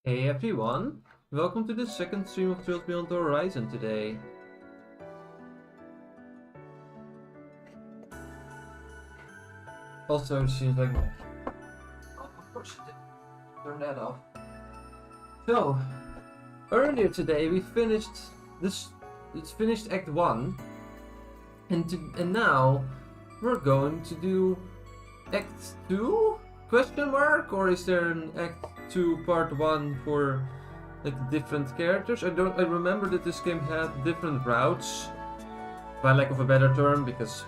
Hey everyone, welcome to the second stream of Trails Beyond the Horizon today. Also, it seems like... Oh, of course I did. Turn that off. So, earlier today we finished this. It's finished Act 1. And now we're going to do Act 2? Question mark? Or is there an Act 2 Part 1 for like different characters? I remember that this game had different routes, by lack of a better term, because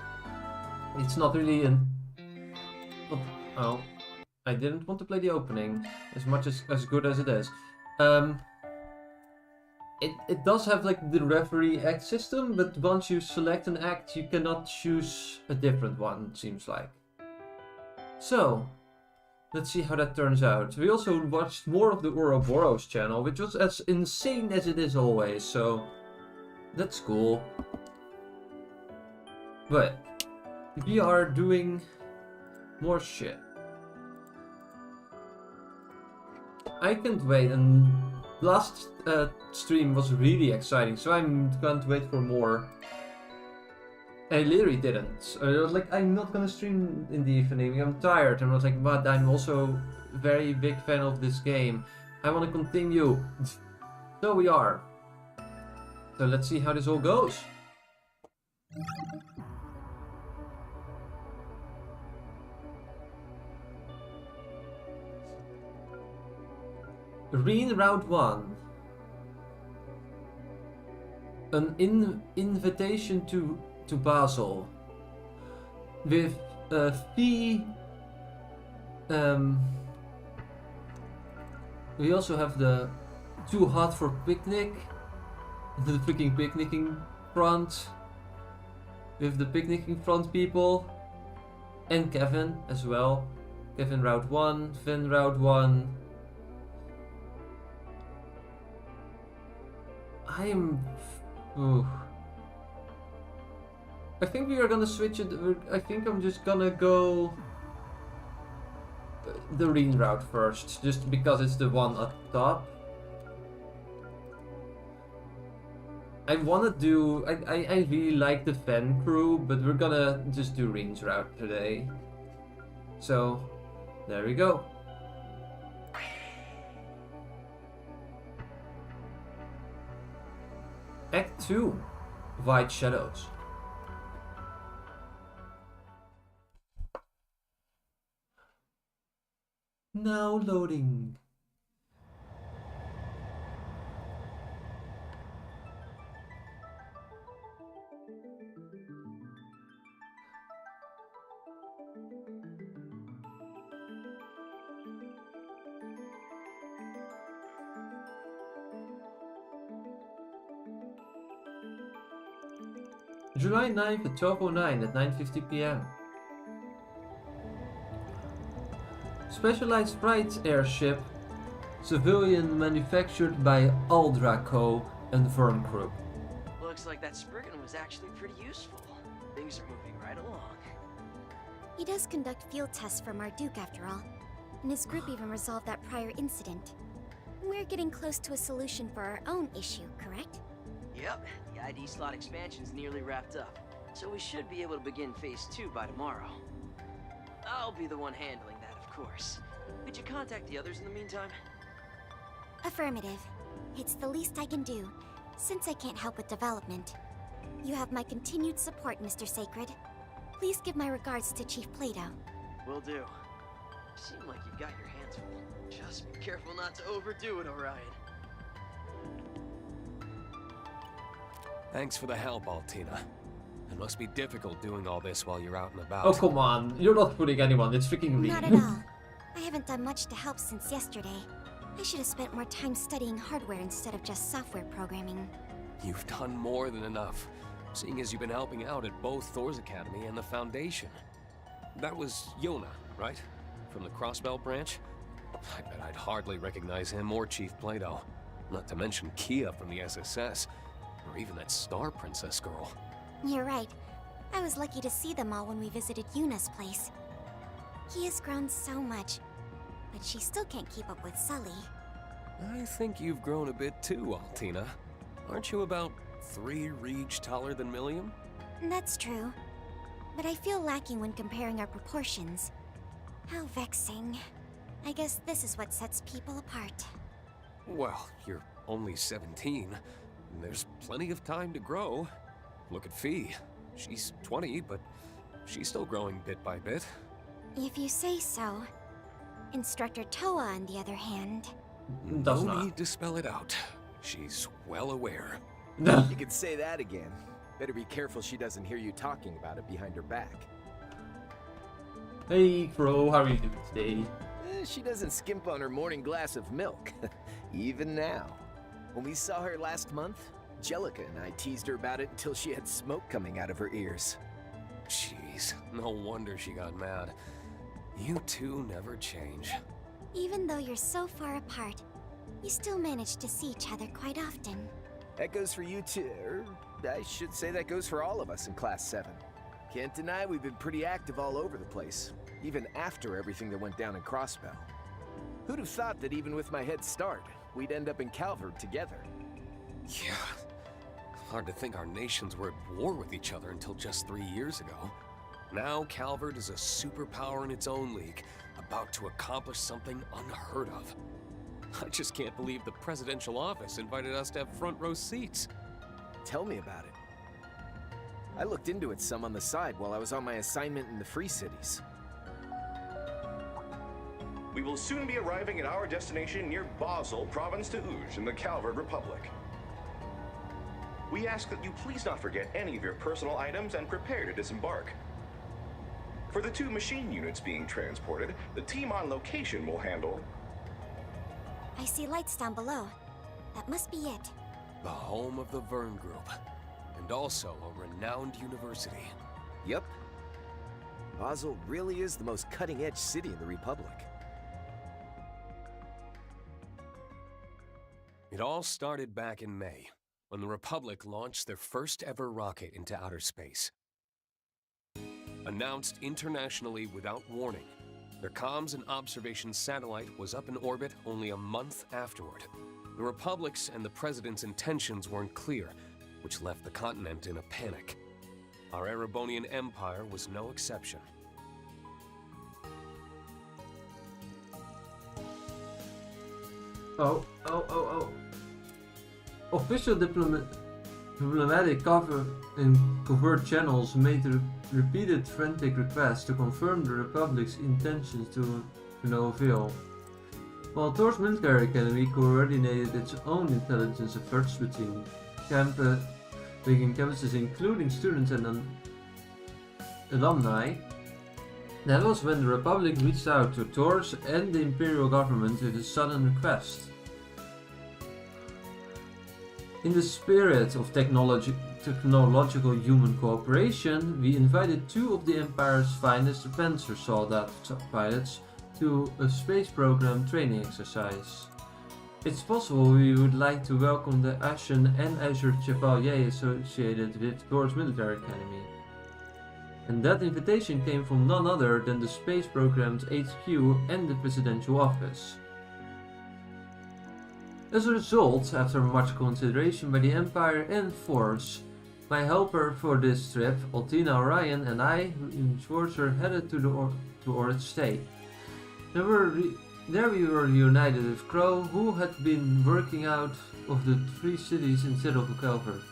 it's not really an... Oh, I didn't want to play the opening as much as good as it is. It does have like the referee act system, but once you select an act, you cannot choose a different one, it seems like. So, let's see how that turns out. We also watched more of the Ouroboros channel, which was as insane as it is always, so that's cool. But we are doing more shit. I can't wait, and last stream was really exciting, so I can't wait for more. I literally didn't. I was like, I'm not gonna stream in the evening, I'm tired. And I was like, but I'm also a very big fan of this game. I want to continue. So we are. So let's see how this all goes. Reen Route 1. An invitation to Basel. With fee. We also have the Too Hot for Picnic. The freaking picnicking front. With the picnicking front people. And Kevin as well. Kevin Route 1, Finn Route 1. I think we are gonna switch it. I think I'm just gonna go the Reen route first, just because it's the one up top. I wanna do. I really like the Fen crew, but we're gonna just do Reen's route today. So, there we go. Act 2, White Shadows. Now loading. July 9th at 12:09 at 9:50 p.m. Specialized freight airship, civilian manufactured by Aldra Co. and Vern Group. Looks like that Spriggan was actually pretty useful. Things are moving right along. He does conduct field tests for Marduk after all, and his group even resolved that prior incident. We're getting close to a solution for our own issue, correct? Yep, the ID slot expansion's nearly wrapped up, so we should be able to begin Phase 2 by tomorrow. I'll be the one handling that, of course. Could you contact the others in the meantime? Affirmative. It's the least I can do, since I can't help with development. You have my continued support, Mr. Sacred. Please give my regards to Chief Plato. Will do. Seem like you've got your hands full. Just be careful not to overdo it, Orion. Thanks for the help, Altina. It must be difficult doing all this while you're out and about. Oh, come on. You're not fooling anyone. It's freaking Reen. Not at all. I haven't done much to help since yesterday. I should have spent more time studying hardware instead of just software programming. You've done more than enough, seeing as you've been helping out at both Thor's Academy and the Foundation. That was Yona, right? From the Crossbell branch? I bet I'd hardly recognize him or Chief Plato. Not to mention Kia from the SSS. Or even that Star Princess girl. You're right. I was lucky to see them all when we visited Yuna's place. He has grown so much, but she still can't keep up with Sully. I think you've grown a bit too, Altina. Aren't you about 3 Reg taller than Milliam? That's true. But I feel lacking when comparing our proportions. How vexing. I guess this is what sets people apart. Well, you're only 17. There's plenty of time to grow. Look at Fee. She's 20, but she's still growing bit by bit. If you say so. Instructor Toa, on the other hand... Does No not. need to spell it out. She's well aware. You could say that again. Better be careful she doesn't hear you talking about it behind her back. Hey, Crow, how are you doing today? She doesn't skimp on her morning glass of milk. Even now. When we saw her last month, Jellica and I teased her about it until she had smoke coming out of her ears. Jeez, no wonder she got mad. You two never change. Even though you're so far apart, you still manage to see each other quite often. That goes for you too. I should say that goes for all of us in Class 7. Can't deny we've been pretty active all over the place, even after everything that went down in Crossbell. Who'd have thought that even with my head start, we'd end up in Calverd together? Yeah. Hard to think our nations were at war with each other until just 3 years ago. Now Calverd is a superpower in its own league, about to accomplish something unheard of. I just can't believe the presidential office invited us to have front row seats. Tell me about it. I looked into it some on the side while I was on my assignment in the Free Cities. We will soon be arriving at our destination near Basel, Province de Ouge, in the Calverd Republic. We ask that you please not forget any of your personal items and prepare to disembark. For the 2 machine units being transported, the team on location will handle... I see lights down below. That must be it. The home of the Vern Group, and also a renowned university. Yep. Basel really is the most cutting-edge city in the Republic. It all started back in May, when the Republic launched their first ever rocket into outer space. Announced internationally without warning, their comms and observation satellite was up in orbit only a month afterward. The Republic's and the President's intentions weren't clear, which left the continent in a panic. Our Erebonian Empire was no exception. Oh. Official diplomatic cover in covert channels made repeated frantic requests to confirm the Republic's intentions to no avail. While Thor's military academy coordinated its own intelligence efforts between campuses including students and alumni, that was when the Republic reached out to Thor's and the Imperial government with a sudden request. In the spirit of technological human cooperation, we invited 2 of the Empire's finest Panzer Soldat pilots to a space program training exercise. It's possible we would like to welcome the Ashen and Azure Chevalier associated with Thor's Military Academy. And that invitation came from none other than the space program's HQ and the Presidential Office. As a result, after much consideration by the Empire and Force, my helper for this trip, Altina Orion, and I in Schwarzer headed to Orid State. There we were reunited with Crow, who had been working out of the 3 cities instead of Calverd.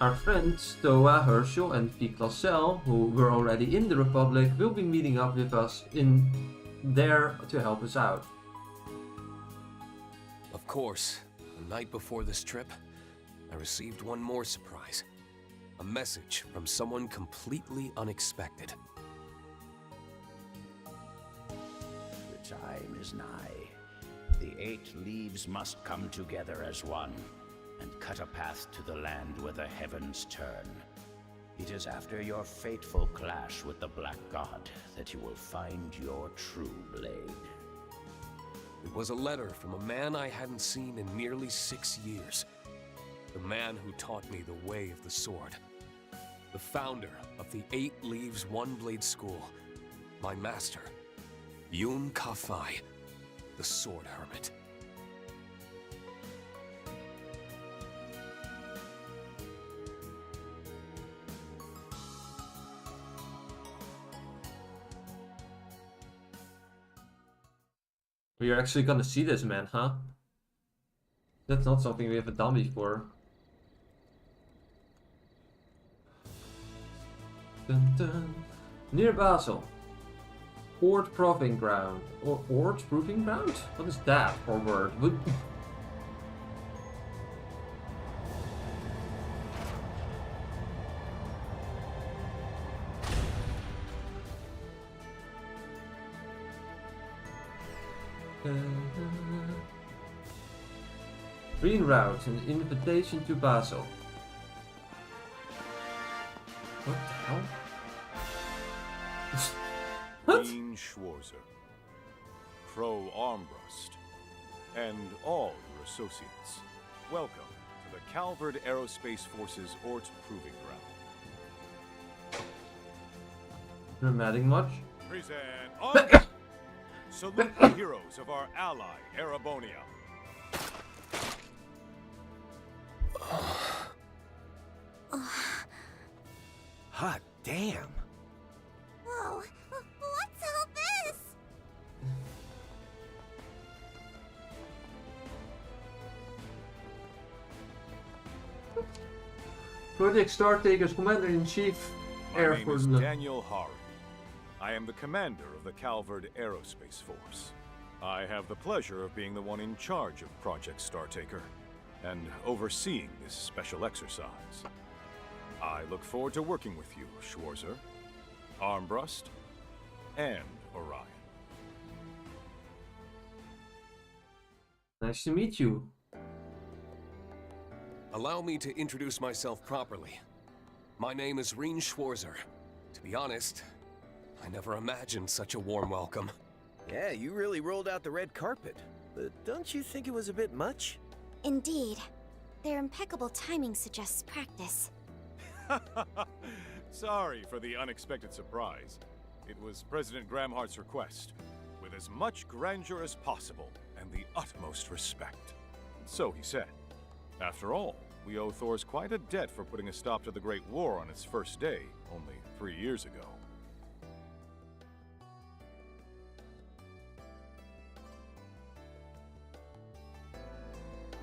Our friends Toa, Herschel, and P. Classel, who were already in the Republic, will be meeting up with us in there to help us out. Of course, the night before this trip, I received one more surprise. A message from someone completely unexpected. The time is nigh. The 8 leaves must come together as one, and cut a path to the land where the heavens turn. It is after your fateful clash with the Black God that you will find your true blade. It was a letter from a man I hadn't seen in nearly 6 years. The man who taught me the way of the sword. The founder of the 8 Leaves One Blade School. My master, Yun Ka-Fai, the Sword Hermit. We are actually gonna see this man, huh? That's not something we have done before. Dun, dun. Near Basel. Ord Proving Ground. Or Ord Proving Ground? What is that for word? Green route, an invitation to Basel. What the hell? What? Dean Schwarzer, Crow Armbrust, and all your associates. Welcome to the Calverd Aerospace Forces Ort Proving Ground. Dramatic much? Present arms! Salute the heroes of our ally, Erebonia. Hot damn. Whoa, what's all this? Project Startaker's Commander-in-Chief, Air My name Force. is Daniel Hari. I am the commander of the Calverd Aerospace Force. I have the pleasure of being the one in charge of Project Startaker and overseeing this special exercise. I look forward to working with you, Schwarzer, Armbrust, and Orion. Nice to meet you. Allow me to introduce myself properly. My name is Reen Schwarzer. To be honest, I never imagined such a warm welcome. Yeah, you really rolled out the red carpet. But don't you think it was a bit much? Indeed. Their impeccable timing suggests practice. Sorry for the unexpected surprise. It was President Gramhart's request, with as much grandeur as possible and the utmost respect. So he said. After all, we owe Thor's quite a debt for putting a stop to the Great War on its first day, only 3 years ago.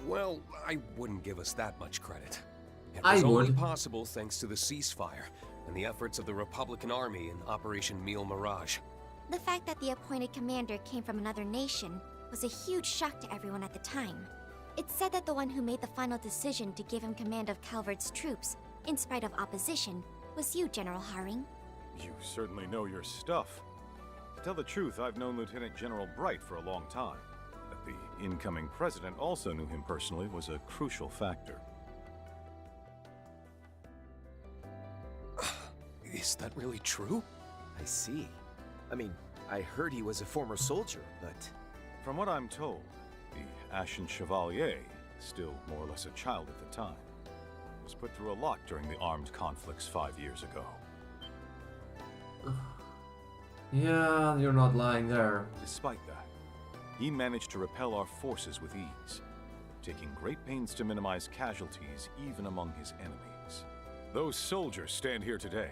Well, I wouldn't give us that much credit. It I was only would. possible thanks to the ceasefire and the efforts of the Republican Army in Operation Meal Mirage. The fact that the appointed commander came from another nation was a huge shock to everyone at the time. It's said that the one who made the final decision to give him command of Calverd's troops, in spite of opposition, was you, General Haring. You certainly know your stuff. To tell the truth, I've known Lieutenant General Bright for a long time. That the incoming president also knew him personally was a crucial factor. Is that really true? I see. I mean, I heard he was a former soldier, but... From what I'm told, the Ashen Chevalier, still more or less a child at the time, was put through a lot during the armed conflicts 5 years ago. Yeah, you're not lying there. Despite that, he managed to repel our forces with ease, taking great pains to minimize casualties even among his enemies. Those soldiers stand here today.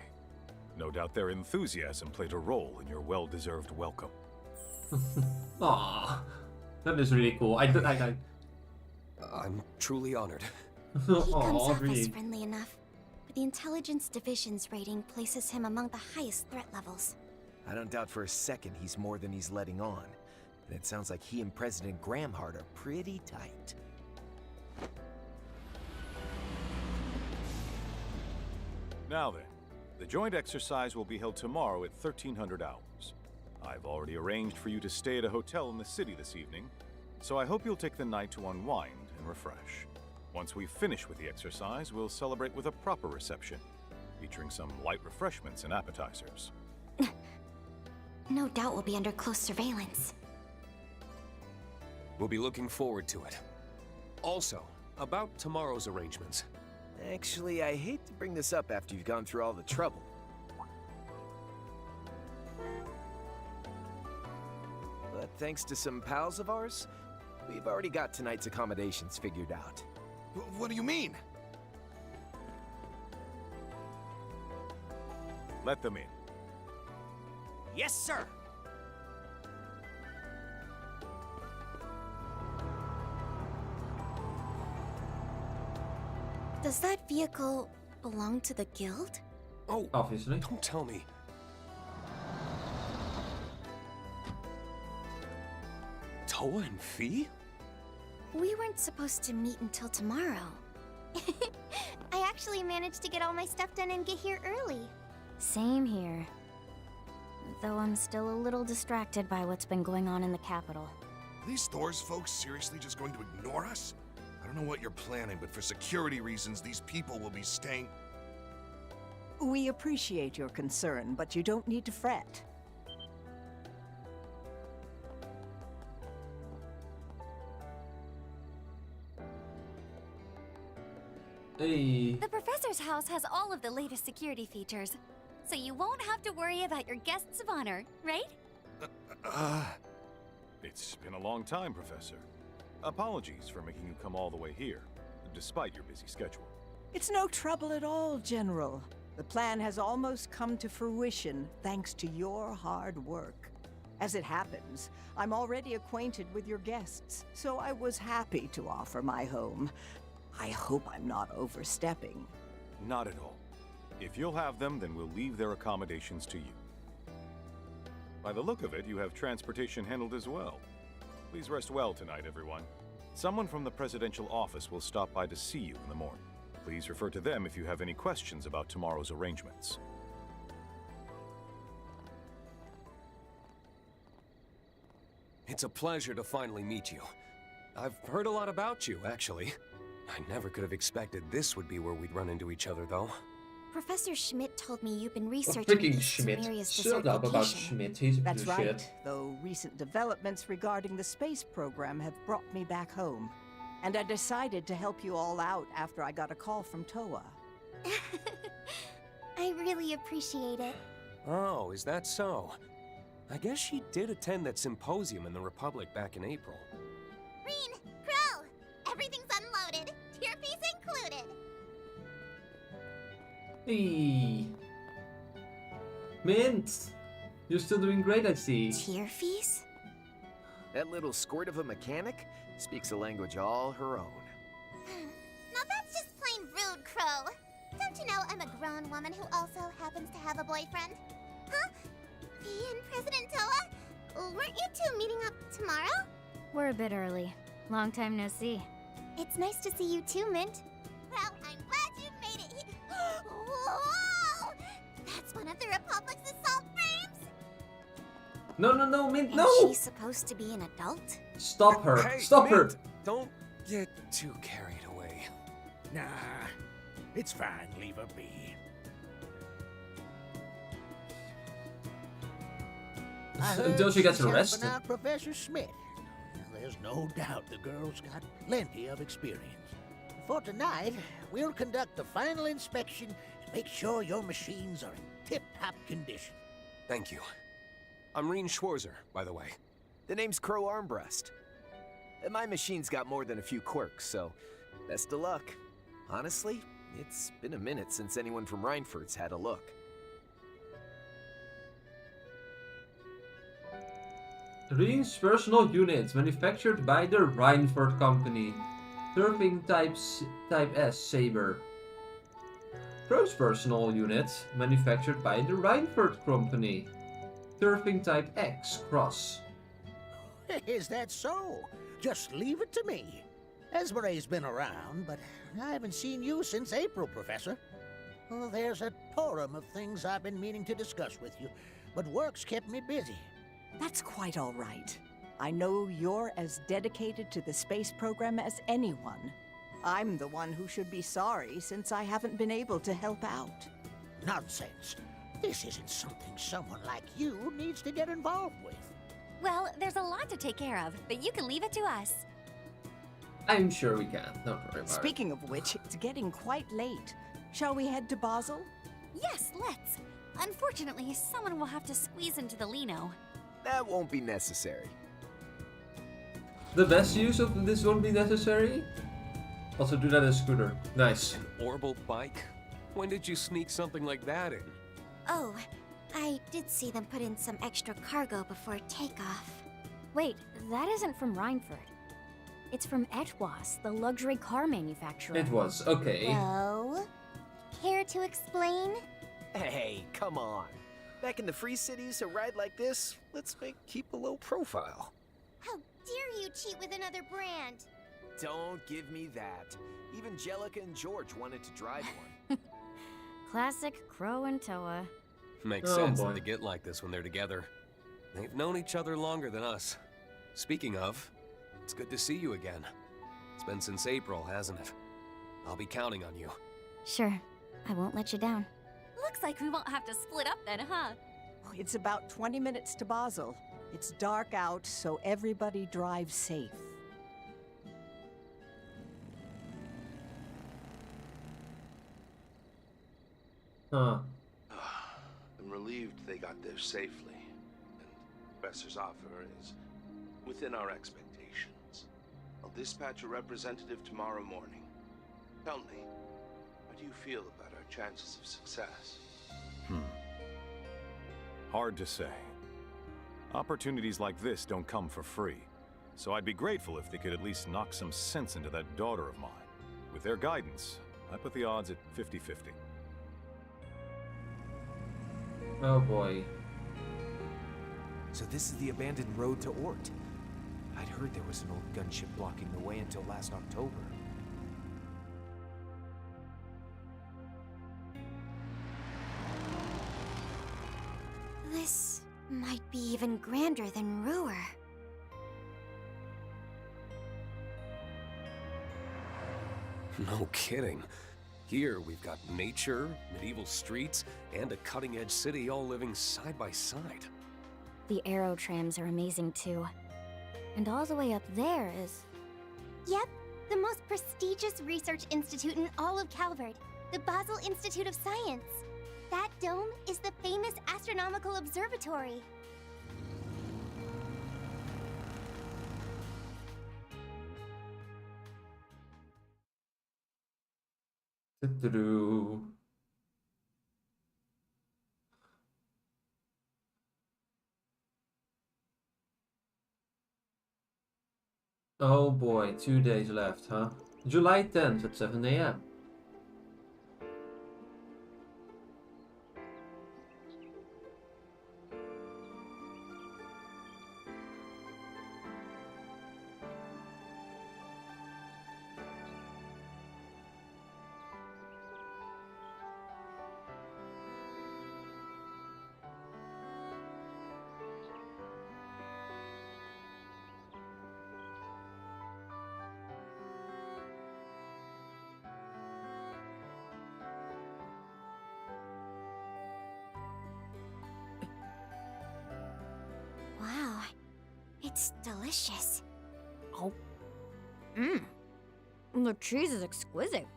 No doubt their enthusiasm played a role in your well-deserved welcome. Aww, that is really cool. I'm truly honored. He comes Aww, off as really. friendly enough, but the Intelligence Division's rating places him among the highest threat levels. I don't doubt for a second he's more than he's letting on. And it sounds like he and President Gramhart are pretty tight. Now then, the joint exercise will be held tomorrow at 1300 hours. I've already arranged for you to stay at a hotel in the city this evening, so I hope you'll take the night to unwind and refresh. Once we finish with the exercise, we'll celebrate with a proper reception, featuring some light refreshments and appetizers. No doubt we'll be under close surveillance. We'll be looking forward to it. Also, about tomorrow's arrangements. Actually, I hate to bring this up after you've gone through all the trouble. But thanks to some pals of ours, we've already got tonight's accommodations figured out. What do you mean? Let them in. Yes, sir. Does that vehicle belong to the guild? Oh, Obviously. don't tell me. Toa and Fee? We weren't supposed to meet until tomorrow. I actually managed to get all my stuff done and get here early. Same here. Though I'm still a little distracted by what's been going on in the capital. Are these Thor's folks seriously just going to ignore us? I don't know what you're planning, but for security reasons, these people will be staying... We appreciate your concern, but you don't need to fret. Hey. The professor's house has all of the latest security features, so you won't have to worry about your guests of honor, right? It's been a long time, Professor. Apologies for making you come all the way here, despite your busy schedule. It's no trouble at all, General. The plan has almost come to fruition thanks to your hard work. As it happens, I'm already acquainted with your guests, so I was happy to offer my home. I hope I'm not overstepping. Not at all. If you'll have them, then we'll leave their accommodations to you. By the look of it, you have transportation handled as well. Please rest well tonight, everyone. Someone from the presidential office will stop by to see you in the morning. Please refer to them if you have any questions about tomorrow's arrangements. It's a pleasure to finally meet you. I've heard a lot about you, actually. I never could have expected this would be where we'd run into each other, though. Professor Schmidt told me you've been Oh, researching freaking East Schmidt. Samaria's Shut up about desertification. Schmidt. He's a piece That's of right, shit. though recent developments regarding the space program have brought me back home. And I decided to help you all out after I got a call from Toa. I really appreciate it. Oh, is that so? I guess she did attend that symposium in the Republic back in April. Reen, Crow, everything's unloaded. Jrpg included. Hey. Mint! You're still doing great, I see. Jrpg? That little squirt of a mechanic speaks a language all her own. Now that's just plain rude, Crow. Don't you know I'm a grown woman who also happens to have a boyfriend? Huh? Me and President Toa? Weren't you two meeting up tomorrow? We're a bit early. Long time no see. It's nice to see you too, Mint. Well, I'm glad you made it. Whoa! That's one of the Republic's assault frames? No, Mint, Is no! she supposed to be an adult? Stop her. Hey, Stop her. Mint, don't get too carried away. Nah, it's fine. Leave her be. Until she gets she's helping arrested. out Professor Schmidt. There's no doubt the girl's got plenty of experience. For tonight, we'll conduct the final inspection and make sure your machines are in tip-top condition. Thank you. I'm Reen Schwarzer, by the way. The name's Crow Armbreast. My machine's got more than a few quirks, so best of luck. Honestly, it's been a minute since anyone from Reinford's had a look. Reen's personal units manufactured by the Reinford Company. Surfing Type S Saber. Crow's personal units manufactured by the Reinford Company. Surfing Type X Cross. Is that so? Just leave it to me. Esmere's been around, but I haven't seen you since April, Professor. Well, there's a torrent of things I've been meaning to discuss with you, but work's kept me busy. That's quite all right. I know you're as dedicated to the space program as anyone. I'm the one who should be sorry since I haven't been able to help out. Nonsense. This isn't something someone like you needs to get involved with. Well, there's a lot to take care of, but you can leave it to us. I'm sure we can. Don't worry about it. Speaking of which, it's getting quite late. Shall we head to Basel? Yes, let's. Unfortunately, someone will have to squeeze into the Lino. That won't be necessary. The best use of this won't be necessary? Also do that as a scooter. Nice. An orbital bike? When did you sneak something like that in? Oh, I did see them put in some extra cargo before takeoff. Wait, that isn't from Reinford. It's from Etwas, the luxury car manufacturer. It was, okay. Oh? Care to explain? Hey, come on. Back in the Free Cities, a ride like this, keep a low profile. How dare you cheat with another brand? Don't give me that. Even Jellica and George wanted to drive one. Classic Crow and Toa. Makes sense that they get like this when they're together. They've known each other longer than us. Speaking of, it's good to see you again. It's been since April, hasn't it? I'll be counting on you. Sure, I won't let you down. Looks like we won't have to split up then, huh? It's about 20 minutes to Basel. It's dark out, so everybody drives safe. Huh. I'm relieved they got there safely, and the Professor's offer is within our expectations. I'll dispatch a representative tomorrow morning. Tell me, how do you feel about our chances of success? Hard to say. Opportunities like this don't come for free, so I'd be grateful if they could at least knock some sense into that daughter of mine. With their guidance, I put the odds at 50-50. Oh boy. So this is the abandoned road to Ort. I'd heard there was an old gunship blocking the way until last October. This might be even grander than Ruhr. No kidding. Here we've got nature, medieval streets, and a cutting-edge city all living side by side. The aero trams are amazing too. And all the way up there is... Yep, the most prestigious research institute in all of Calverd, the Basel Institute of Science. That dome is the famous astronomical observatory. Oh boy, 2 days left, huh? July 10th at 7 AM. Wow, it's delicious. Oh. The cheese is exquisite.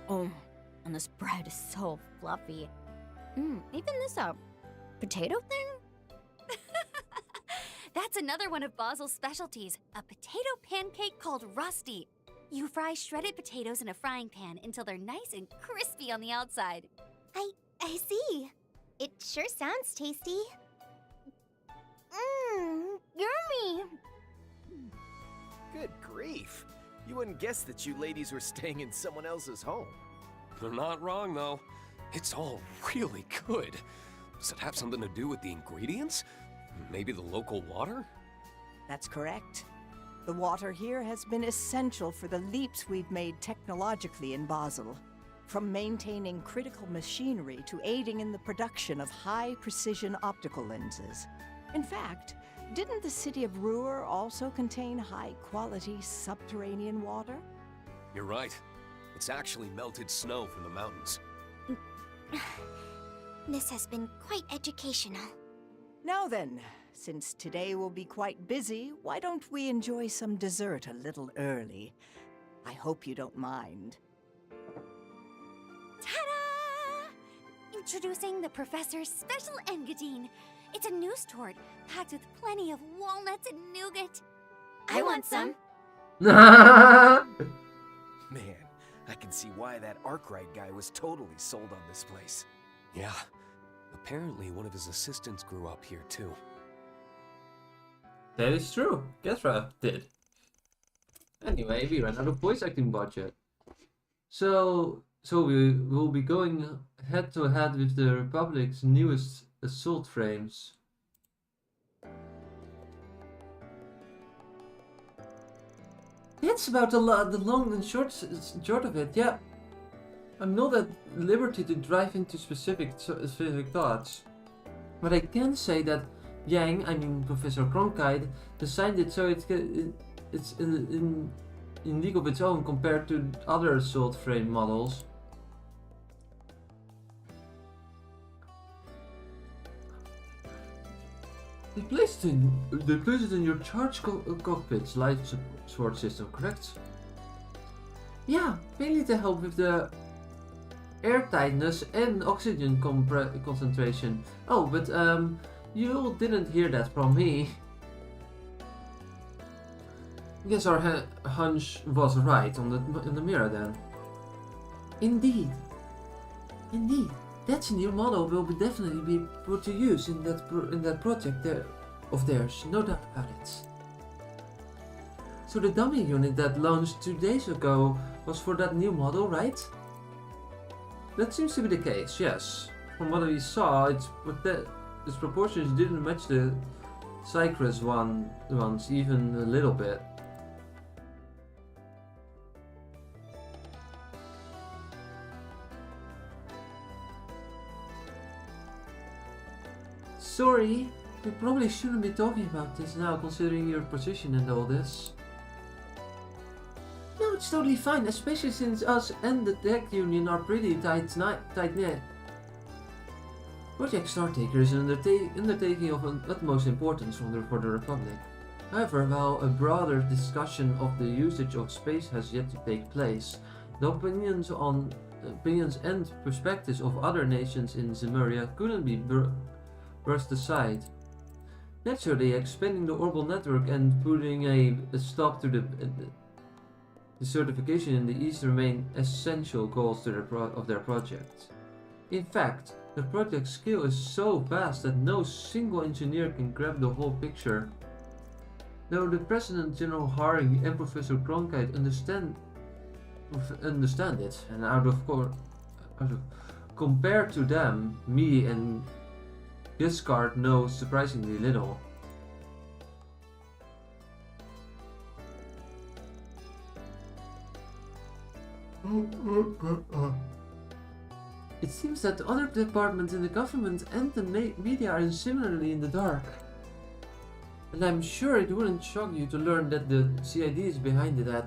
Oh, and this bread is so fluffy. Even this potato thing? That's another one of Basel's specialties, a potato pancake called Rusty. You fry shredded potatoes in a frying pan until they're nice and crispy on the outside. I see. It sure sounds tasty. Yummy! Good grief. You wouldn't guess that you ladies were staying in someone else's home. They're not wrong, though. It's all really good. Does it have something to do with the ingredients? Maybe the local water? That's correct. The water here has been essential for the leaps we've made technologically in Basel. From maintaining critical machinery to aiding in the production of high-precision optical lenses. In fact, didn't the city of Ruhr also contain high-quality subterranean water? You're right. It's actually melted snow from the mountains. This has been quite educational. Now then, since today will be quite busy, why don't we enjoy some dessert a little early? I hope you don't mind. Ta-da! Introducing the Professor's Special Engadine. It's a news tort packed with plenty of walnuts and nougat. I want some. Man, I can see why that Arkwright guy was totally sold on this place. Yeah. Apparently one of his assistants grew up here, too. That is true. Ketra did. Anyway, we ran out of voice acting budget. So we will be going head to head with the Republic's newest assault frames. That's about the long and short of it, yeah. I'm not at liberty to dive into specific thoughts. But I can say that Professor Cronkite, designed it so it's in league of its own compared to other assault frame models. They placed it in your charge cockpit's life support system, correct? Yeah, mainly to help with the air tightness and oxygen concentration. Oh, but you didn't hear that from me. Guess our hunch was right on the mirror then. Indeed. That new model will definitely be put to use in that project of theirs, no doubt about it. So the dummy unit that launched 2 days ago was for that new model, right? That seems to be the case, yes. From what we saw, its proportions didn't match the Cypress ones even a little bit. Sorry, we probably shouldn't be talking about this now, considering your position and all this. No, it's totally fine, especially since us and the tech union are pretty tight-knit. Project Startaker is an undertaking of utmost importance for the Republic. However, while a broader discussion of the usage of space has yet to take place, the opinions and perspectives of other nations in Zemuria couldn't be brushed aside. Naturally, expanding the orbital network and putting a stop to the certification in the East remain essential goals to of their project. In fact, the project scale is so vast that no single engineer can grab the whole picture. Though the President General Haring and Professor Cronkite understand it, and compared to them, me and Giscard know surprisingly little. It seems that other departments in the government and the media are similarly in the dark. And I'm sure it wouldn't shock you to learn that the CID is behind it.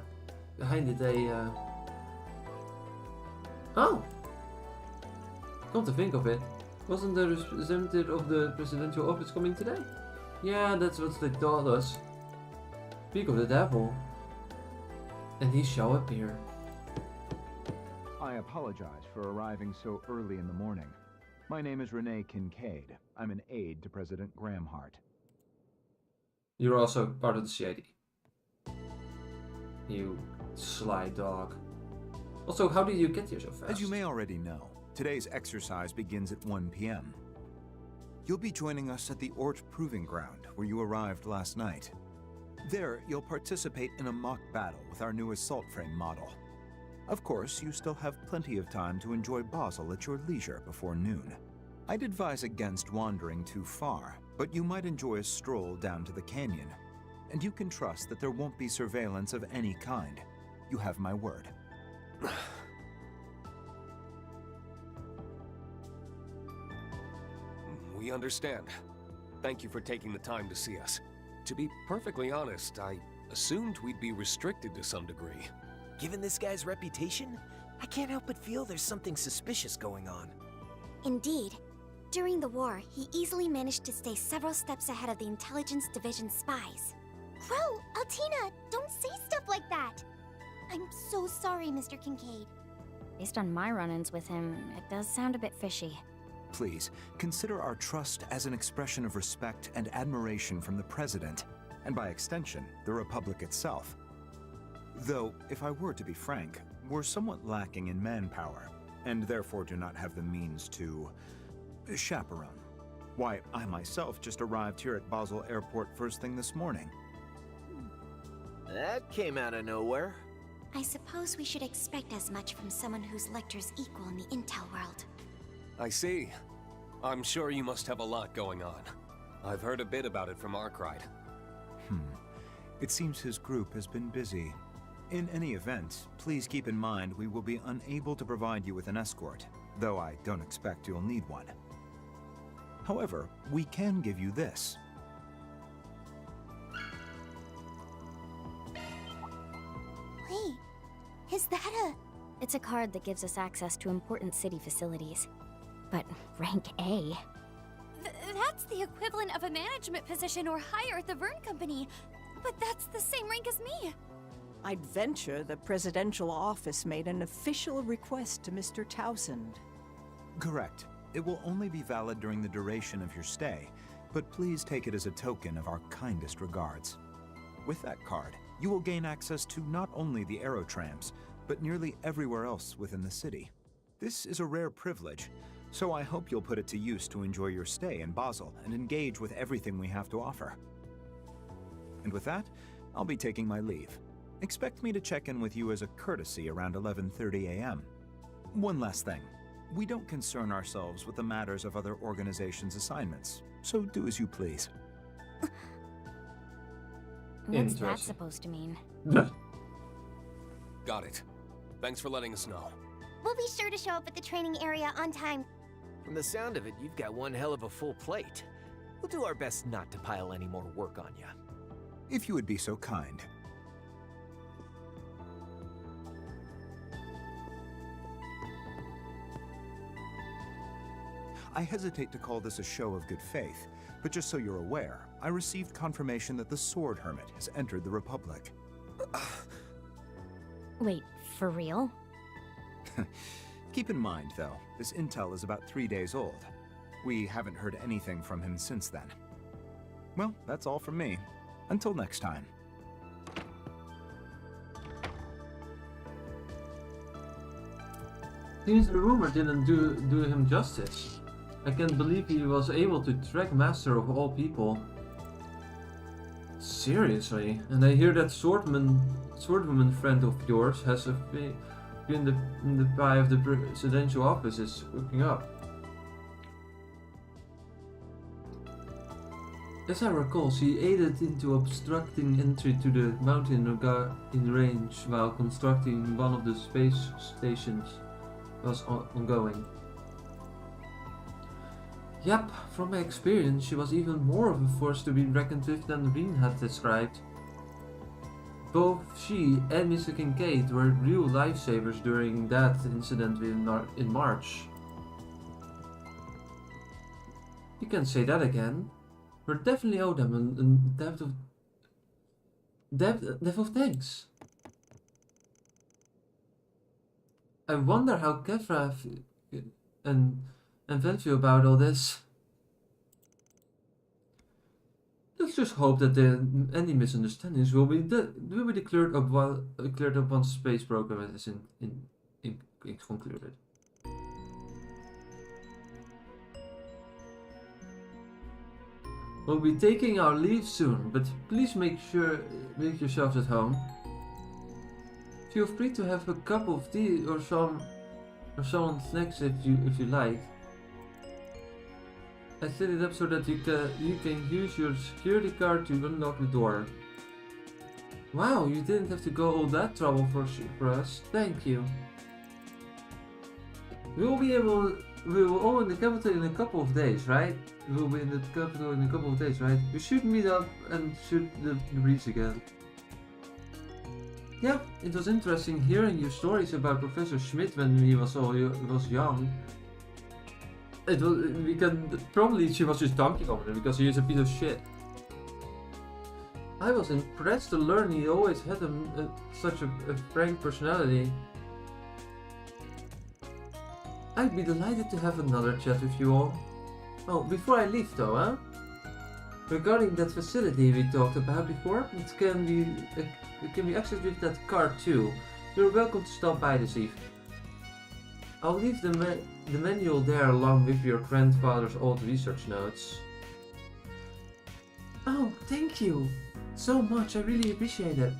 Oh! Come to think of it, wasn't the representative of the presidential office coming today? Yeah, that's what they told us. Speak of the devil. And he shall appear. I apologize for arriving so early in the morning. My name is Renee Kincaid. I'm an aide to President Grahamhart. You're also part of the CID. You sly dog. Also, how did you get here so fast? As you may already know, today's exercise begins at 1 p.m. You'll be joining us at the Ort Proving Ground, where you arrived last night. There, you'll participate in a mock battle with our new assault frame model. Of course, you still have plenty of time to enjoy Basel at your leisure before noon. I'd advise against wandering too far, but you might enjoy a stroll down to the canyon. And you can trust that there won't be surveillance of any kind. You have my word. We understand. Thank you for taking the time to see us. To be perfectly honest, I assumed we'd be restricted to some degree. Given this guy's reputation, I can't help but feel there's something suspicious going on. Indeed. During the war, he easily managed to stay several steps ahead of the Intelligence Division spies. Crow, Altina, don't say stuff like that! I'm so sorry, Mr. Kincaid. Based on my run-ins with him, it does sound a bit fishy. Please, consider our trust as an expression of respect and admiration from the President, and by extension, the Republic itself. Though, if I were to be frank, we're somewhat lacking in manpower, and therefore do not have the means to chaperone. Why, I myself just arrived here at Basel Airport first thing this morning. That came out of nowhere. I suppose we should expect as much from someone whose lecture's equal in the intel world. I see. I'm sure you must have a lot going on. I've heard a bit about it from Arkwright. It seems his group has been busy. In any event, please keep in mind we will be unable to provide you with an escort, though I don't expect you'll need one. However, we can give you this. Wait, is that a... It's a card that gives us access to important city facilities. But rank A? That's the equivalent of a management position or higher at the Verne Company. But that's the same rank as me. I'd venture the presidential office made an official request to Mr. Towsend. Correct. It will only be valid during the duration of your stay, but please take it as a token of our kindest regards. With that card, you will gain access to not only the aerotrams, but nearly everywhere else within the city. This is a rare privilege, so I hope you'll put it to use to enjoy your stay in Basel and engage with everything we have to offer. And with that, I'll be taking my leave. Expect me to check in with you as a courtesy around 11:30 a.m. One last thing. We don't concern ourselves with the matters of other organizations' assignments, so do as you please. What's that supposed to mean? Got it. Thanks for letting us know. We'll be sure to show up at the training area on time. From the sound of it, you've got one hell of a full plate. We'll do our best not to pile any more work on you. If you would be so kind. I hesitate to call this a show of good faith, but just so you're aware, I received confirmation that the Sword Hermit has entered the Republic. Wait, for real? Keep in mind, though, this intel is about 3 days old. We haven't heard anything from him since then. Well, that's all from me. Until next time. Seems the rumor didn't do him justice. I can't believe he was able to track Master of all people. Seriously? And I hear that swordwoman friend of yours has been in the pie of the presidential office is hooking up. As I recall, she aided into obstructing entry to the mountain in range while constructing one of the space stations was ongoing. Yep, from my experience, she was even more of a force to be reckoned with than Reen had described. Both she and Mr. Kincaid were real lifesavers during that incident in March. You can say that again. We definitely owe them a debt of thanks. I wonder how Kefra and Ven feel about all this. Let's just hope that any misunderstandings will be cleared up once the space program is concluded. We'll be taking our leave soon, but please make yourselves at home. Feel free to have a cup of tea or some snacks if you like. I set it up so that you can use your security card to unlock the door. Wow, you didn't have to go all that trouble for us. Thank you. We will all in the capital in a couple of days, right? We will be in the capital in a couple of days, right? We should meet up and shoot the breeze again. Yeah, it was interesting hearing your stories about Professor Schmidt when he was young. Probably she was just dunking on him because he is a piece of shit. I was impressed to learn he always had such a frank personality. I'd be delighted to have another chat with you all. Oh, before I leave though, regarding that facility we talked about before, it can be accessed with that card too. You're welcome to stop by this evening. I'll leave the manual there along with your grandfather's old research notes. Oh, thank you so much. I really appreciate it.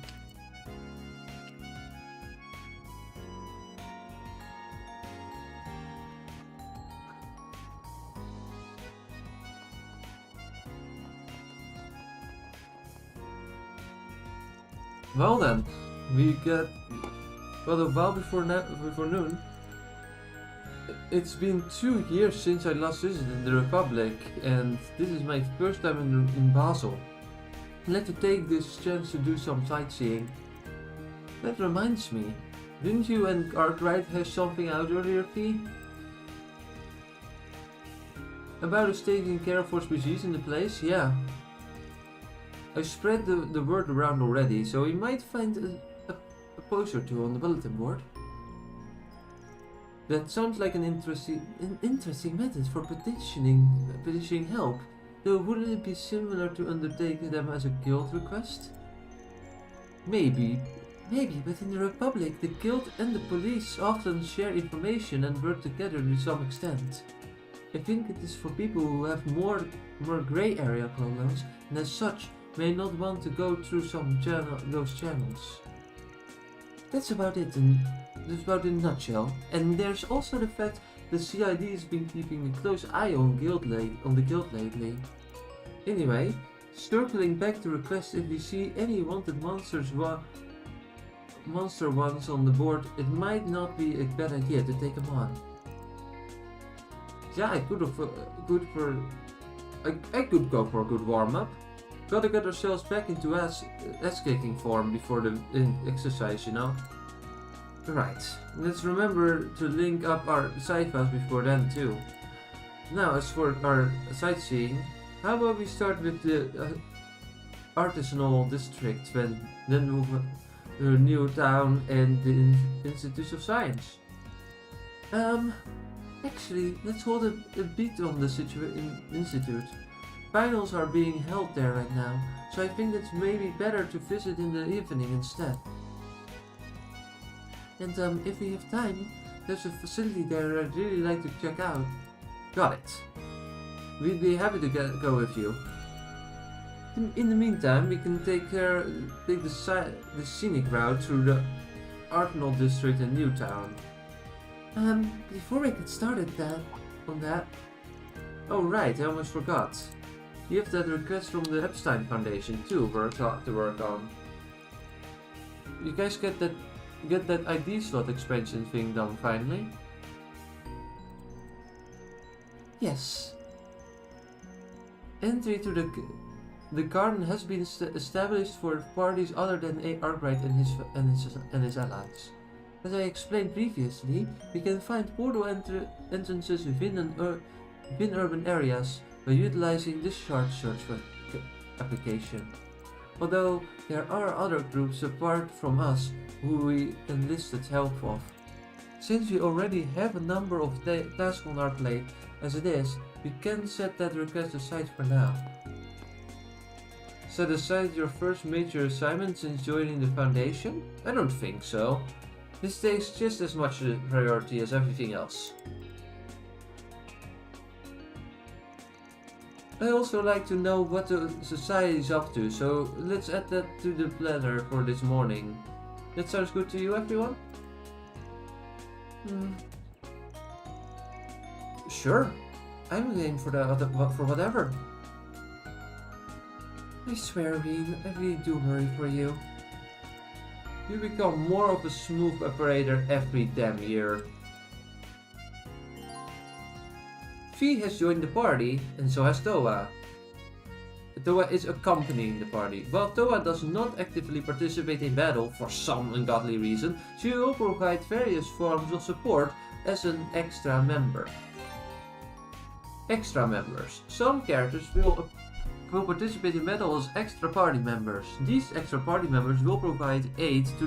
Well then, we got a while before noon. It's been 2 years since I last visited the Republic, and this is my first time in Basel. I'd like to take this chance to do some sightseeing. That reminds me, didn't you and Arkwright hash something out earlier, Fee? About us taking care of Jrpgs in the place? Yeah. I spread the word around already, so we might find a post or two on the bulletin board. That sounds like an interesting method for petitioning help, though wouldn't it be similar to undertaking them as a guild request? Maybe, but in the Republic, the guild and the police often share information and work together to some extent. I think it is for people who have more grey area problems, and as such, may not want to go through those channels. That's about it in a nutshell. And there's also the fact the CID has been keeping a close eye on the guild lately. Anyway, circling back to request, if we see any wanted monster ones on the board, it might not be a bad idea to take them on. Yeah, I could go for a good warm-up. Gotta get ourselves back into ass-kicking form before the exercise, you know? Right, let's remember to link up our side files before then too. Now, as for our sightseeing, how about we start with the artisanal district, then move to the new town and the Institute of Science. Actually, let's hold a beat on the Institute. Finals are being held there right now, so I think it's maybe better to visit in the evening instead. And if we have time, there's a facility there I'd really like to check out. Got it. We'd be happy to go with you. In the meantime, we can take the scenic route through the Arsenal District in Newtown. Before I get started on that... Oh right, I almost forgot. You have that request from the Epstein Foundation too to work on. You guys get that ID slot expansion thing done finally? Yes. Entry to the garden has been established for parties other than Arkwright and his allies. As I explained previously, we can find portal entrances within urban areas by utilizing this shard search application. Although there are other groups apart from us who we enlisted help of. Since we already have a number of tasks on our plate as it is, we can set that request aside for now. Set aside your first major assignment since joining the Foundation? I don't think so. This takes just as much priority as everything else. I also like to know what the society is up to, so let's add that to the planner for this morning. That sounds good to you, everyone? Sure. I'm game for whatever. I swear, Reen, I really do worry for you. You become more of a smooth operator every damn year. Fee has joined the party, and so has Toa. Toa is accompanying the party. While Toa does not actively participate in battle for some ungodly reason, she will provide various forms of support as an extra member. Extra members. Some characters will participate in battle as extra party members. These extra party members will provide aid to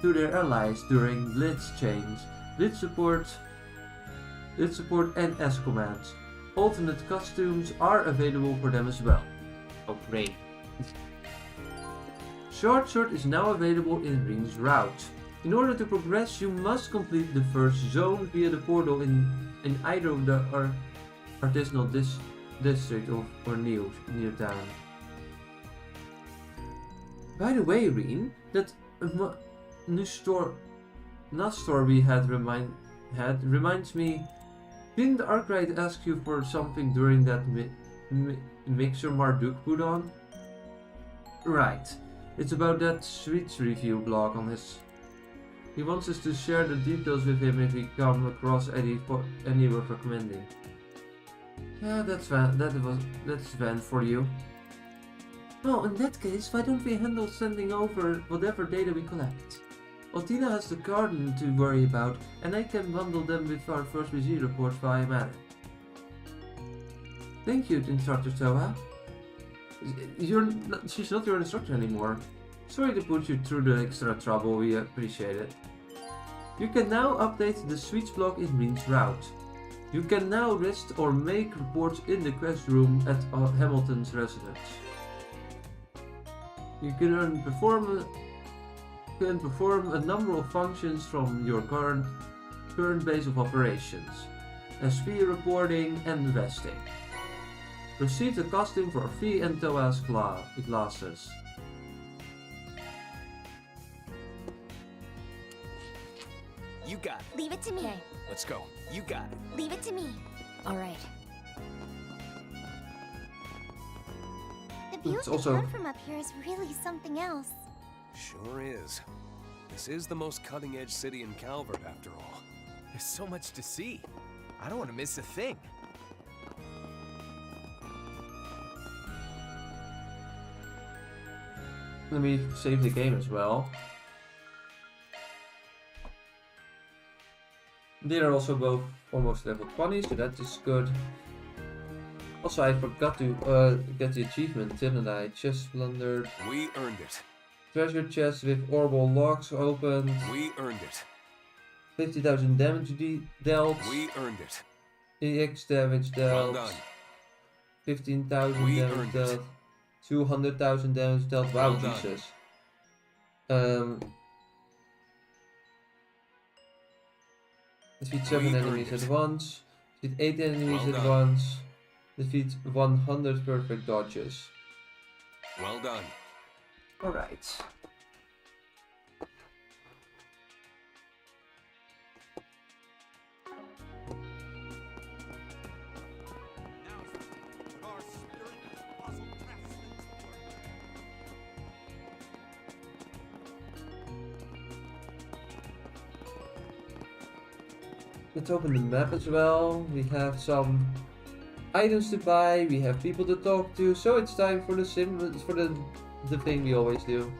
their allies during blitz chains, blitz support and S commands. Alternate costumes are available for them as well. Oh great. Short Sword is now available in Reen's route. In order to progress, you must complete the first zone via the portal in either of the artisanal district or near town. By the way, Reen, that new store we had reminds me. Didn't Arkwright ask you for something during that mixer Marduk put on? Right. It's about that Sweets review blog on his. He wants us to share the details with him if we come across any worth recommending. Yeah, that's Van for you. Well, in that case, why don't we handle sending over whatever data we collect? Otina has the garden to worry about, and I can bundle them with our first museum report via matter. Thank you, Instructor Toa. She's not your instructor anymore. Sorry to put you through the extra trouble, we appreciate it. You can now update the Sweets blog in Reen's route. You can now rest or make reports in the quest room at Hamilton's residence. You can perform a number of functions from your current base of operations, SP reporting and resting. Receive the costume for a fee and Toa's glasses. You got it. Leave it to me. Let's go. You got it. Leave it to me. All right. The view of the town from up here is really something else. Sure is. This is the most cutting-edge city in Calverd, after all. There's so much to see. I don't want to miss a thing. Let me save the game as well. They are also both almost level 20, so that is good. Also, I forgot to get the achievement, didn't I? Chest plundered. We earned it. Treasure chest with orbital locks opened. We earned it. 50,000 damage dealt. We earned it. EX damage dealt. Well done. 15,000 damage dealt. 200,000 damage dealt. Wow, Well Jesus. Defeat 7 enemies at once. Defeat 8 enemies at once. Defeat 100 perfect dodges. Well done. Alright. Let's open the map as well. We have some items to buy, we have people to talk to, so it's time for the thing we always do.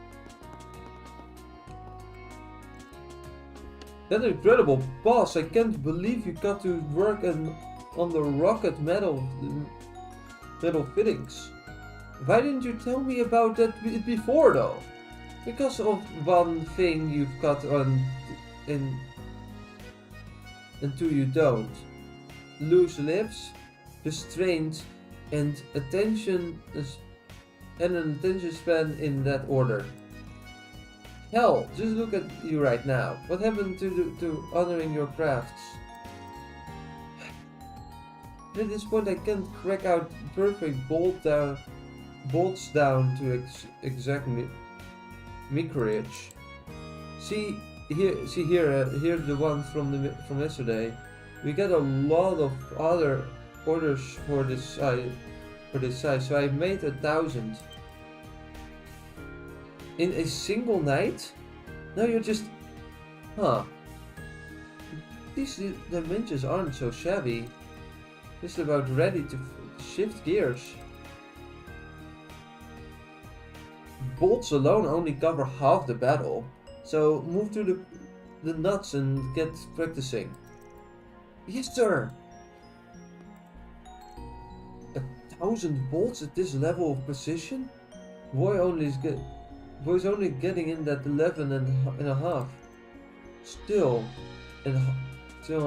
That incredible boss! I can't believe you got to work on the rocket metal fittings. Why didn't you tell me about that before though? Because of one thing you've got on and two you don't. Loose lips, restraint, and an attention span in that order. Hell, just look at you right now. What happened to honoring your crafts? At this point I can't crack out perfect bolts down to exact microage. Here's the one from yesterday. We got a lot of other orders for this size, so I made 1,000 in a single night. Now you're just, these dimensions aren't so shabby. Just about ready to shift gears. Bolts alone only cover half the battle. So move to the nuts and get practicing. Yes, sir. 1,000 bolts at this level of precision? Boy's only getting in that 11 and a half. Still in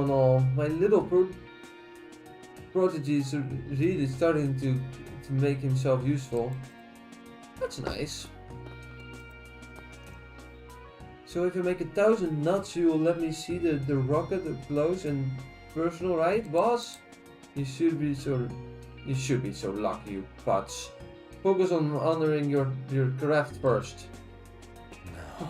all, my little prodigy is really starting to make himself useful. That's nice. So if I make 1,000 knots, you will let me see the rocket up close and personal, right, boss? You should be so lucky, you putz. Focus on honoring your craft first. No.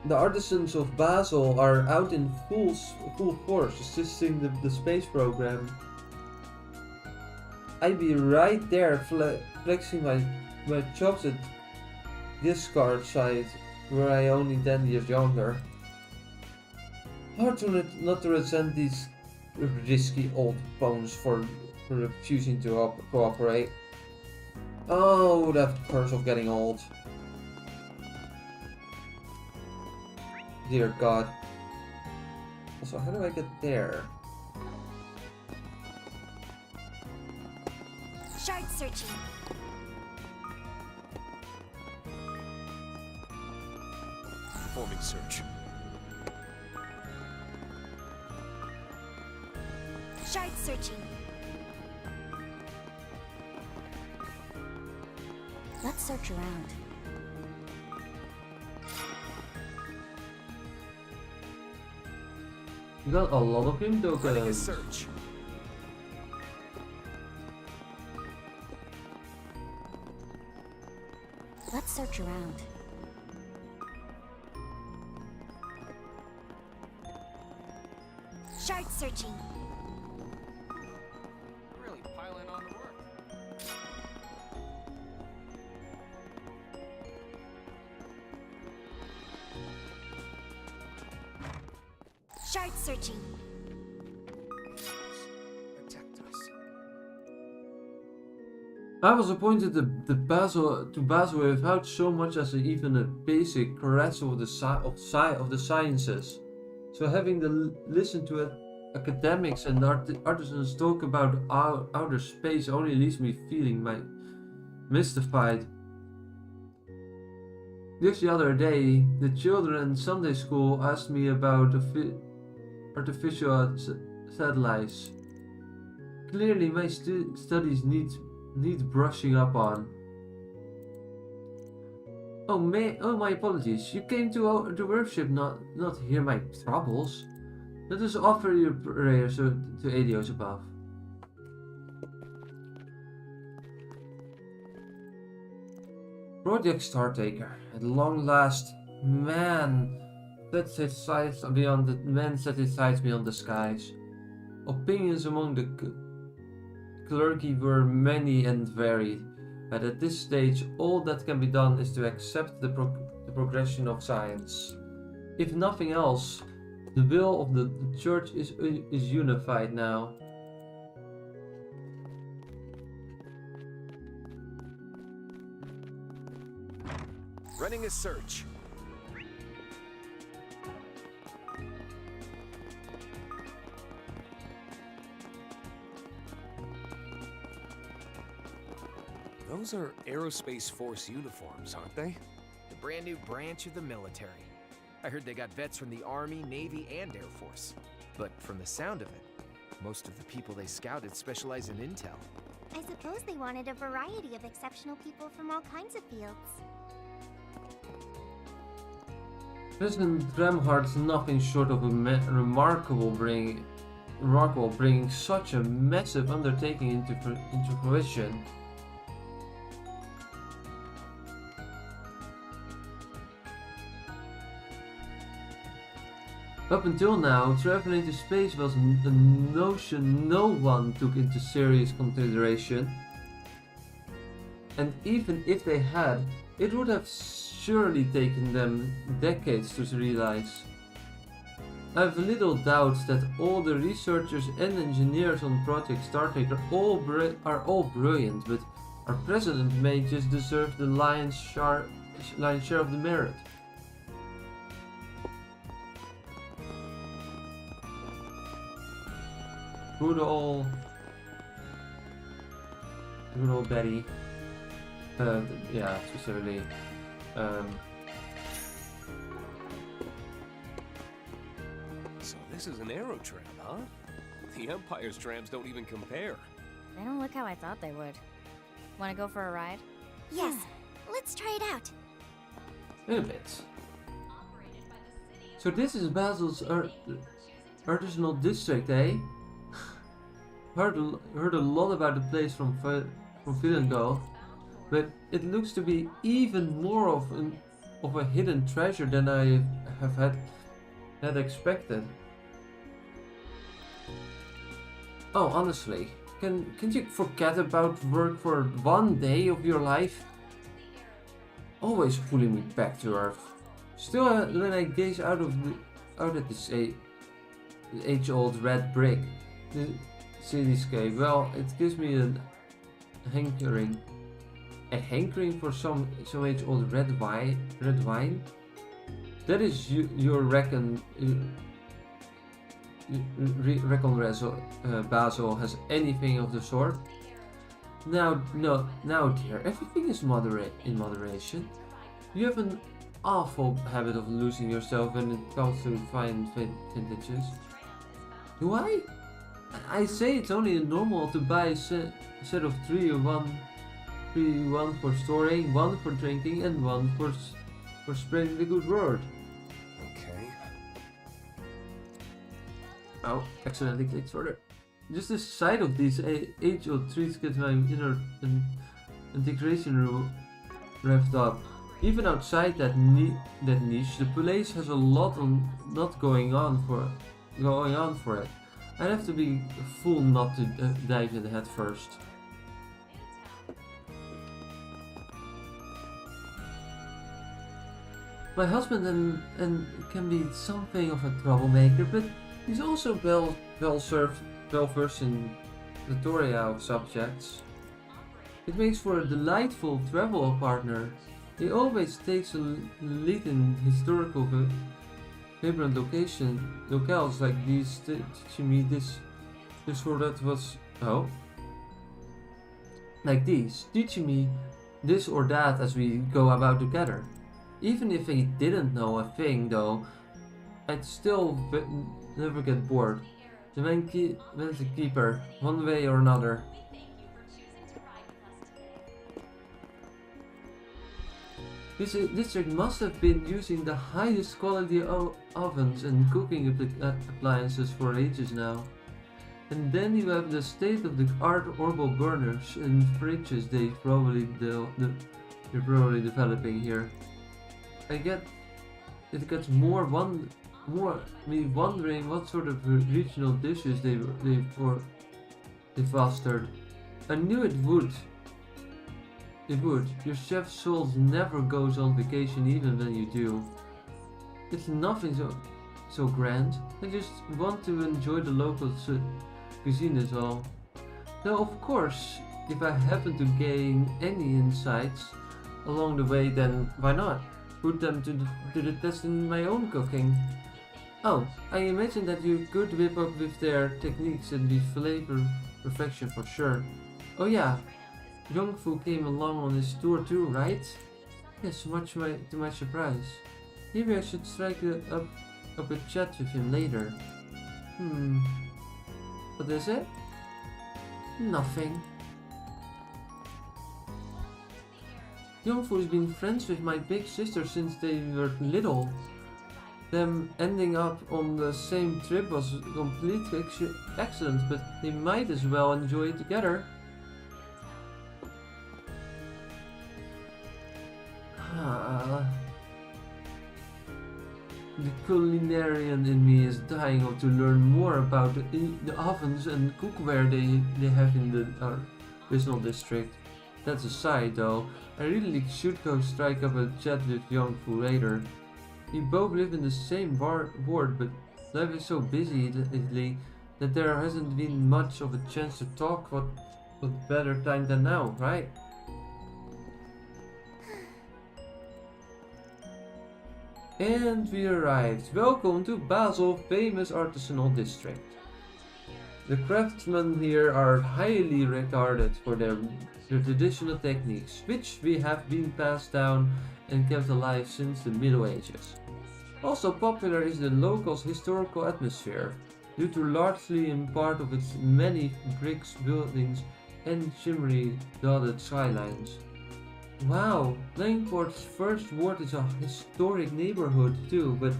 The artisans of Basel are out in full force, assisting the space program. I'd be right there flexing my chops at discard site, were I only 10 years younger. Hard to not to resent these risky old bones for refusing to cooperate. Oh, that curse of getting old. Dear God. Also, how do I get there? Shard searching. Performing search. Shard searching. Let's search around. You got a lot of him tokens. Running a search. Let's search around. Shard searching. Really piling on the work. Shard searching. Protect us. I was appointed to Basel without so much as even a basic grasp of the sciences. So having to listen to academics and artisans talk about outer space only leaves me feeling mystified. Just the other day, the children in Sunday school asked me about artificial satellites. Clearly my studies need brushing up on. Oh my apologies. You came to worship, not hear my troubles. Let us offer your prayers to Adios above. Project Startaker, at long last, man sets his sights beyond the skies. Opinions among the clergy were many and varied, but at this stage all that can be done is to accept the progression of science. If nothing else, the will of the church is unified now. Running a search. Those are Aerospace Force uniforms, aren't they? The brand new branch of the military. I heard they got vets from the Army, Navy, and Air Force. But from the sound of it, most of the people they scouted specialize in intel. I suppose they wanted a variety of exceptional people from all kinds of fields. President Dremhart's nothing short of remarkable bringing such a massive undertaking into fruition. Up until now, traveling to space was a notion no one took into serious consideration. And even if they had, it would have surely taken them decades to realize. I have little doubts that all the researchers and engineers on Project Startaker are all brilliant, but our president may just deserve the lion's share of the merit. Good old Betty. Yeah, specifically. So this is an aerotrain, huh? The Empire's trams don't even compare. They don't look how I thought they would. Want to go for a ride? Yes, let's try it out. In a bit. So this is Basel's artisanal district, eh? heard a lot about the place from Villengo, but it looks to be even more of a hidden treasure than I have had expected. Oh, honestly, can't you forget about work for one day of your life? Always pulling me back to Earth. Still, when I gaze out at this age-old red brick cityscape, well, it gives me a hankering for some age-old red wine. That is your reckon Basel has anything of the sort. Now, dear, everything is in moderation. You have an awful habit of losing yourself when it comes to fine vintages. Do I? I say it's only normal to buy a set of three, one for storing, one for drinking, and one for spreading the good word. Okay. Oh, accidentally clicked further. Just the sight of these age-old trees gets my inner integration room revved up. Even outside that niche, the place has a lot not going on for it. I'd have to be a fool not to dive in head first. My husband and can be something of a troublemaker, but he's also well-versed in the plethora of subjects. It makes for a delightful travel partner. He always takes a lead in historical vibrant locales like these, teaching me this or that was like these, teaching me this or that as we go about together. Even if he didn't know a thing, though, I'd still never get bored. The man's a keeper, one way or another. This district must have been using the highest quality ovens and cooking appliances for ages now. And then you have the state-of-the-art orbital burners and fridges they're probably developing here. It gets me wondering what sort of regional dishes they fostered. I knew it would. Your chef's soul never goes on vacation even when you do. It's nothing so grand. I just want to enjoy the local cuisine is all. Though of course, if I happen to gain any insights along the way, then why not? Put them to the test in my own cooking. Oh, I imagine that you could whip up with their techniques and be flavor perfection for sure. Oh yeah, Yongfu came along on his tour too, right? Yes, much to my surprise. Maybe I should strike up a chat with him later. What is it? Nothing. Yongfu's been friends with my big sister since they were little. Them ending up on the same trip was a complete accident, but they might as well enjoy it together. The culinarian in me is dying to learn more about the ovens and cookware they have in the artisanal district. That's aside though, I really should go strike up a chat with Yongfu later. We both live in the same ward, but life is so busy lately that there hasn't been much of a chance to talk. What better time than now, right? And we arrived. Welcome to Basel, famous artisanal district. The craftsmen here are highly regarded for their traditional techniques, which we have been passed down and kept alive since the Middle Ages. Also popular is the locals' historical atmosphere. due to largely in part of its many brick buildings and shimmery dotted skylines. Wow, Langport's first ward is a historic neighborhood too, but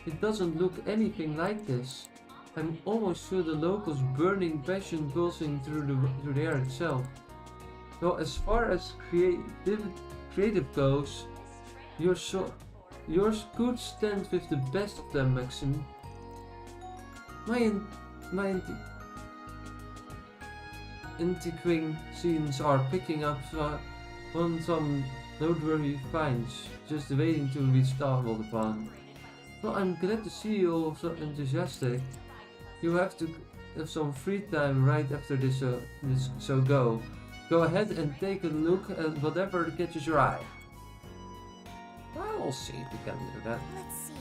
it doesn't look anything like this. I'm almost sure the locals' burning passion pulsing through the air itself. Well, as far as creative goes, yours could stand with the best of them, Maxim. My antiquing scenes are picking up on some noteworthy finds, just waiting to be stumbled upon. Well, I'm glad to see you all so enthusiastic. You have to have some free time right after this, so go ahead and take a look at whatever catches your eye. I'll see if we can do that. Let's see.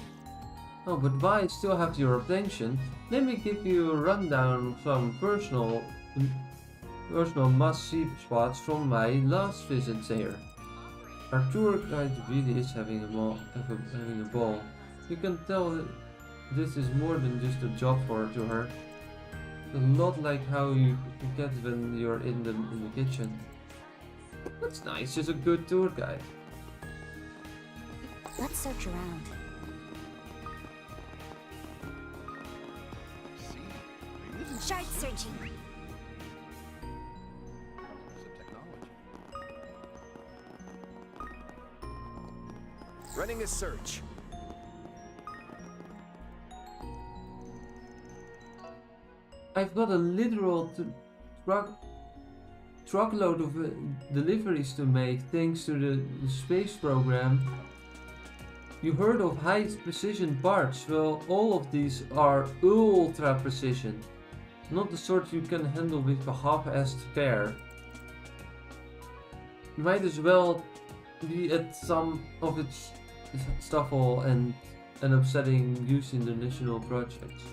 Oh, but while I still have your attention, let me give you a rundown of some personal must-see spots from my last visit here. Our tour guide really is having a ball. You can tell that this is more than just a job to her. A lot like how you get when you're in the kitchen. That's nice, just a good tour guide. Let's search around. Start searching. Running a search. I've got a literal truckload of deliveries to make thanks to the space program. You heard of high precision parts? Well, all of these are ultra precision. Not the sort you can handle with a half-assed care. Might as well be at some of its stuff and end up setting use in the national projects.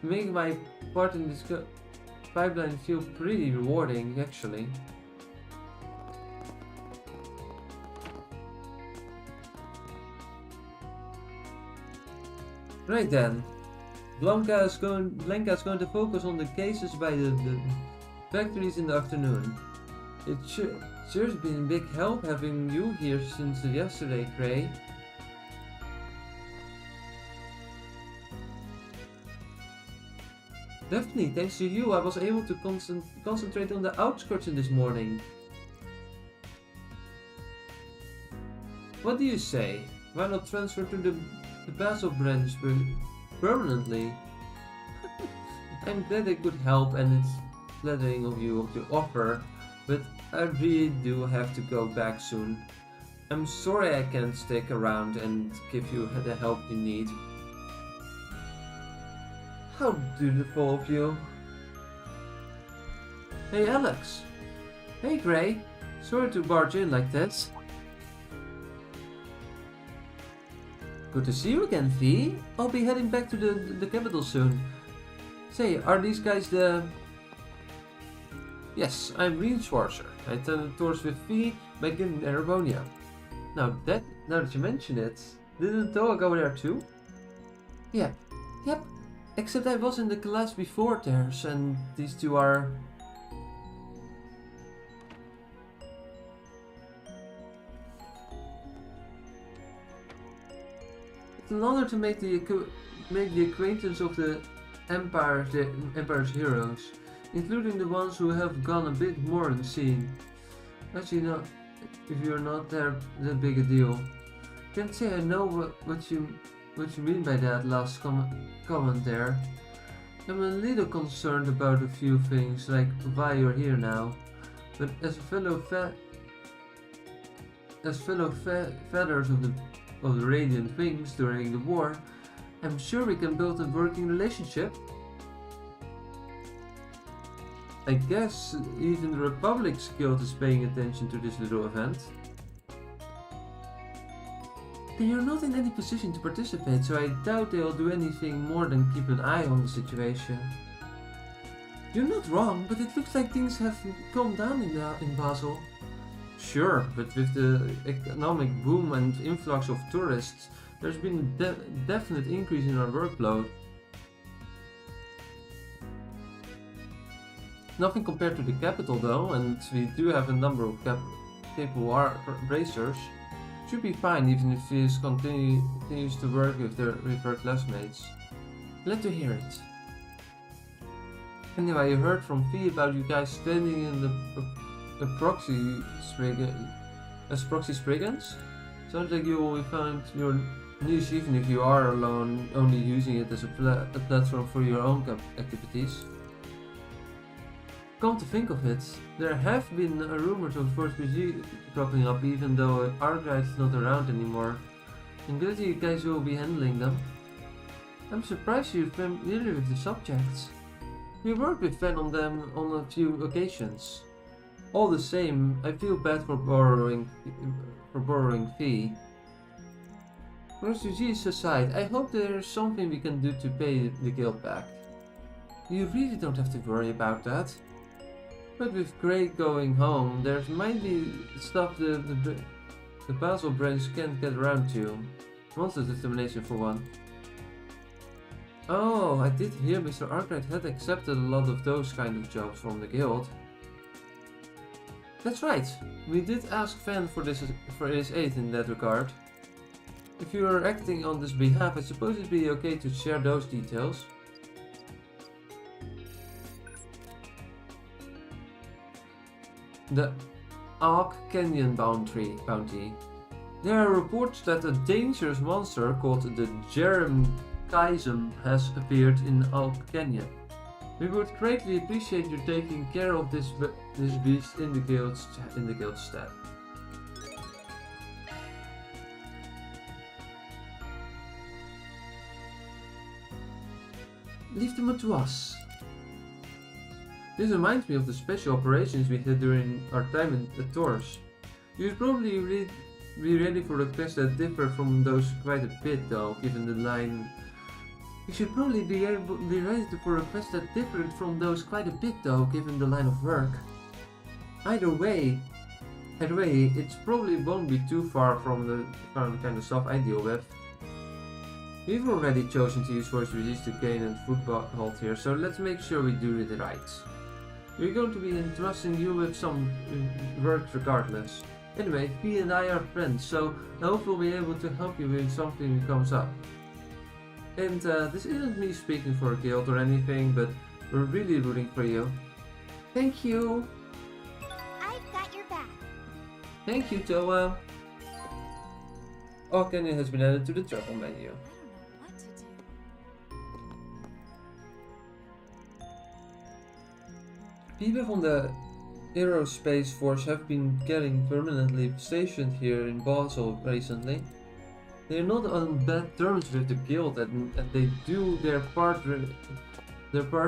Make my part in this pipeline feel pretty rewarding, actually. Right then, Blanca is going to focus on the cases by the factories in the afternoon. It's sure been a big help having you here since yesterday, Gray. Definitely, thanks to you, I was able to concentrate on the outskirts this morning. What do you say? Why not transfer to the Basel branch permanently? I'm glad I could help, and it's flattering of you to offer, but I really do have to go back soon. I'm sorry I can't stick around and give you the help you need. How dutiful of you. Hey Alex. Hey Gray. Sorry to barge in like this. Good to see you again, V. I'll be heading back to the capital soon. Say, are these guys the... Yes, I'm Reen Schwarzer. I attended tours with V back in Arabonia. Now that you mention it, didn't Toa go there too? Yeah, yep. Except I was in the class before theirs, and these two are... It's an honor to make the acquaintance of the Empire's heroes, including the ones who have gone a bit more unseen. Actually, not if you're not that big a deal. Can't say I know what you mean by that last comment there. I'm a little concerned about a few things, like why you're here now, but as fellow feathers of the Radiant Wings during the war, I'm sure we can build a working relationship. I guess even the Republic's guild is paying attention to this little event. They are not in any position to participate, so I doubt they'll do anything more than keep an eye on the situation. You're not wrong, but it looks like things have calmed down in Basel. Sure, but with the economic boom and influx of tourists, There's been a definite increase in our workload. Nothing compared to the capital though, and we do have a number of capable bracers. Should be fine even if he continues to work with her classmates. Glad to hear it. Anyway, I heard from Fee about you guys standing in the proxy as proxy spriggans. Sounds like you will find your niche even if you are alone, only using it as a platform for your own activities. Come to think of it, there have been rumors of Jrpg cropping up even though Arkwright is not around anymore. I'm glad you guys will be handling them. I'm surprised you're familiar with the subjects. We worked with Fen on them on a few occasions. All the same, I feel bad for borrowing Fee. Refugees aside, I hope there's something we can do to pay the guild back. You really don't have to worry about that. But with Craig going home, there might be stuff the Basel branch can't get around to. Monster determination for one. Oh, I did hear Mr. Arkwright had accepted a lot of those kind of jobs from the guild. That's right, we did ask Fen for his aid in that regard. If you are acting on this behalf, I suppose it'd be okay to share those details. The Ark Canyon bounty. There are reports that a dangerous monster called the Jrpg has appeared in Ark Canyon. We would greatly appreciate you taking care of this beast in the guild's stead. Leave them to us. This reminds me of the special operations we did during our time at Taurus. You should probably be ready for requests that differ from those quite a bit though, given the line. You should probably be ready for requests that differ from those quite a bit though, given the line of work. Either way, it probably won't be too far from the kind of stuff I deal with. We've already chosen to use voice release to gain and foothold here, so let's make sure we do it right. We're going to be entrusting you with some work regardless. Anyway, P and I are friends, so I hope we'll be able to help you when something comes up. And this isn't me speaking for a guild or anything, but we're really rooting for you. Thank you! I've got your back. Thank you, Toa! Ark Canyon has been added to the travel menu. People from the Aerospace Force have been getting permanently stationed here in Basel recently. They are not on bad terms with the guild and they do their part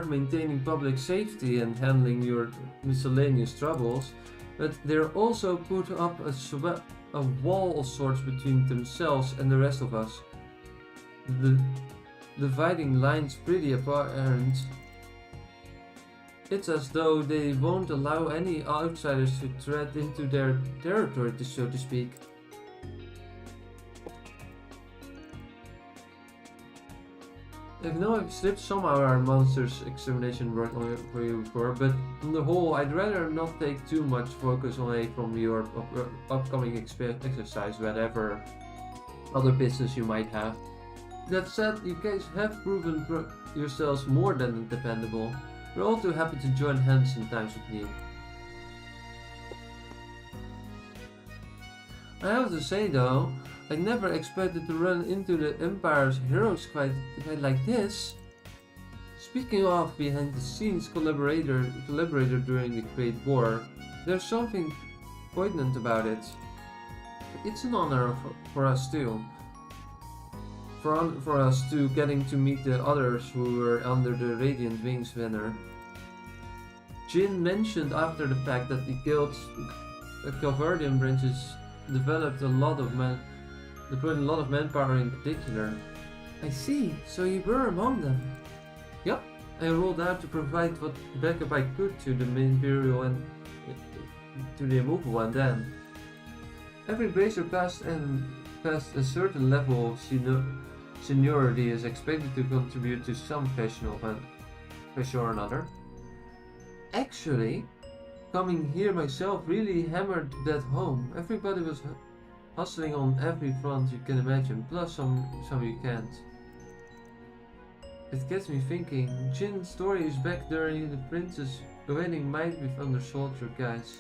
maintaining public safety and handling your miscellaneous troubles, but they're also put up a wall of sorts between themselves and the rest of us. The dividing lines pretty apparent. It's as though they won't allow any outsiders to tread into their territory, so to speak. I know I've slipped some of our monsters extermination work for you before, but on the whole, I'd rather not take too much focus away from your upcoming exercise, whatever other business you might have. That said, you guys have proven yourselves more than dependable. We're all too happy to join hands in times of need. I have to say though, I never expected to run into the Empire's heroes quite like this. Speaking of behind the scenes collaborator during the Great War, there's something poignant about it. It's an honor for us too. For us to getting to meet the others who were under the Radiant Wings banner. Jin mentioned after the fact that the guild's Calverdian branches developed a lot of manpower in particular. I see, so you were among them. Yep, I rolled out to provide what backup I could to the Imperial and to the immovable, and then every bracer cast past a certain level of seniority is expected to contribute to some fashion or another. Actually, coming here myself really hammered that home. Everybody was hustling on every front you can imagine, plus some you can't. It gets me thinking, Jin's story is back during the princess wedding might be under soldier guys.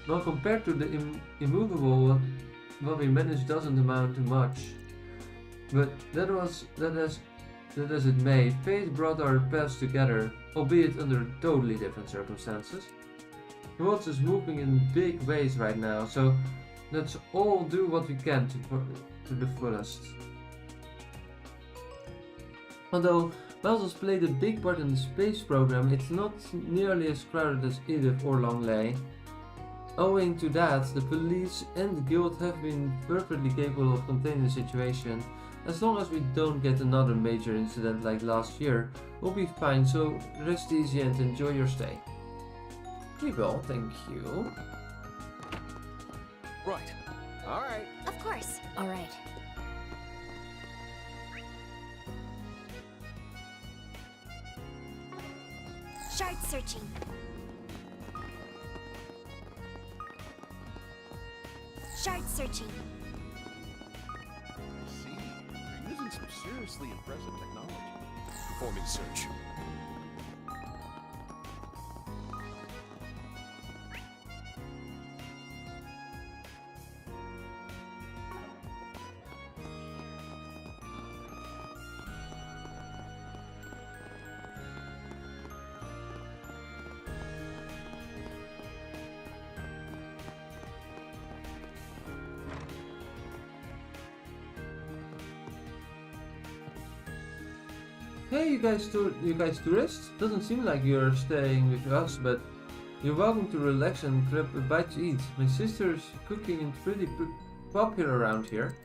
Well, compared to the immovable, what we managed doesn't amount to much. But that as it may, fate brought our paths together, albeit under totally different circumstances. The world is moving in big ways right now, so let's all do what we can to the fullest. Although Basel's played a big part in the space program, it's not nearly as crowded as Edith or Langley. Owing to that, the police and the guild have been perfectly capable of containing the situation. As long as we don't get another major incident like last year, we'll be fine, so rest easy and enjoy your stay. We will, thank you. Right. Alright. Of course. All right. Shard searching. Shard searching. See, you're using some seriously impressive technology. Performing search. Hey, you guys tourists? Doesn't seem like you're staying with us, but you're welcome to relax and grab a bite to eat. My sister's cooking is pretty popular around here.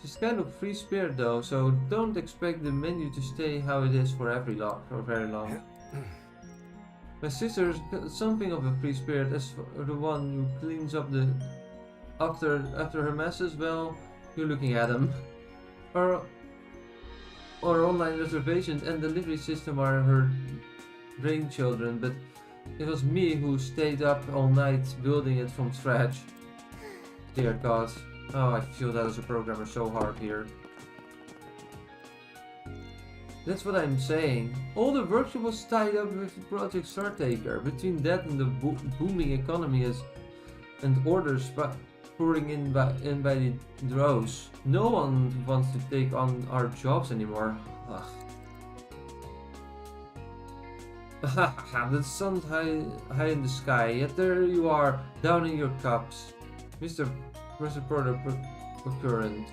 She's kind of free spirit though, so don't expect the menu to stay how it is for very long. My sister's something of a free spirit, as for the one who cleans up after her messes. Well, you're looking at them. Or online reservations and delivery system are her brainchildren, but it was me who stayed up all night building it from scratch. Dear God, oh, I feel that as a programmer so hard here. That's what I'm saying. All the workshop was tied up with Project Startaker. Between that and the booming economy and orders pouring in by the droves, no one wants to take on our jobs anymore. Ugh. The sun's high in the sky, yet there you are, downing your cups, Mr. Procurant.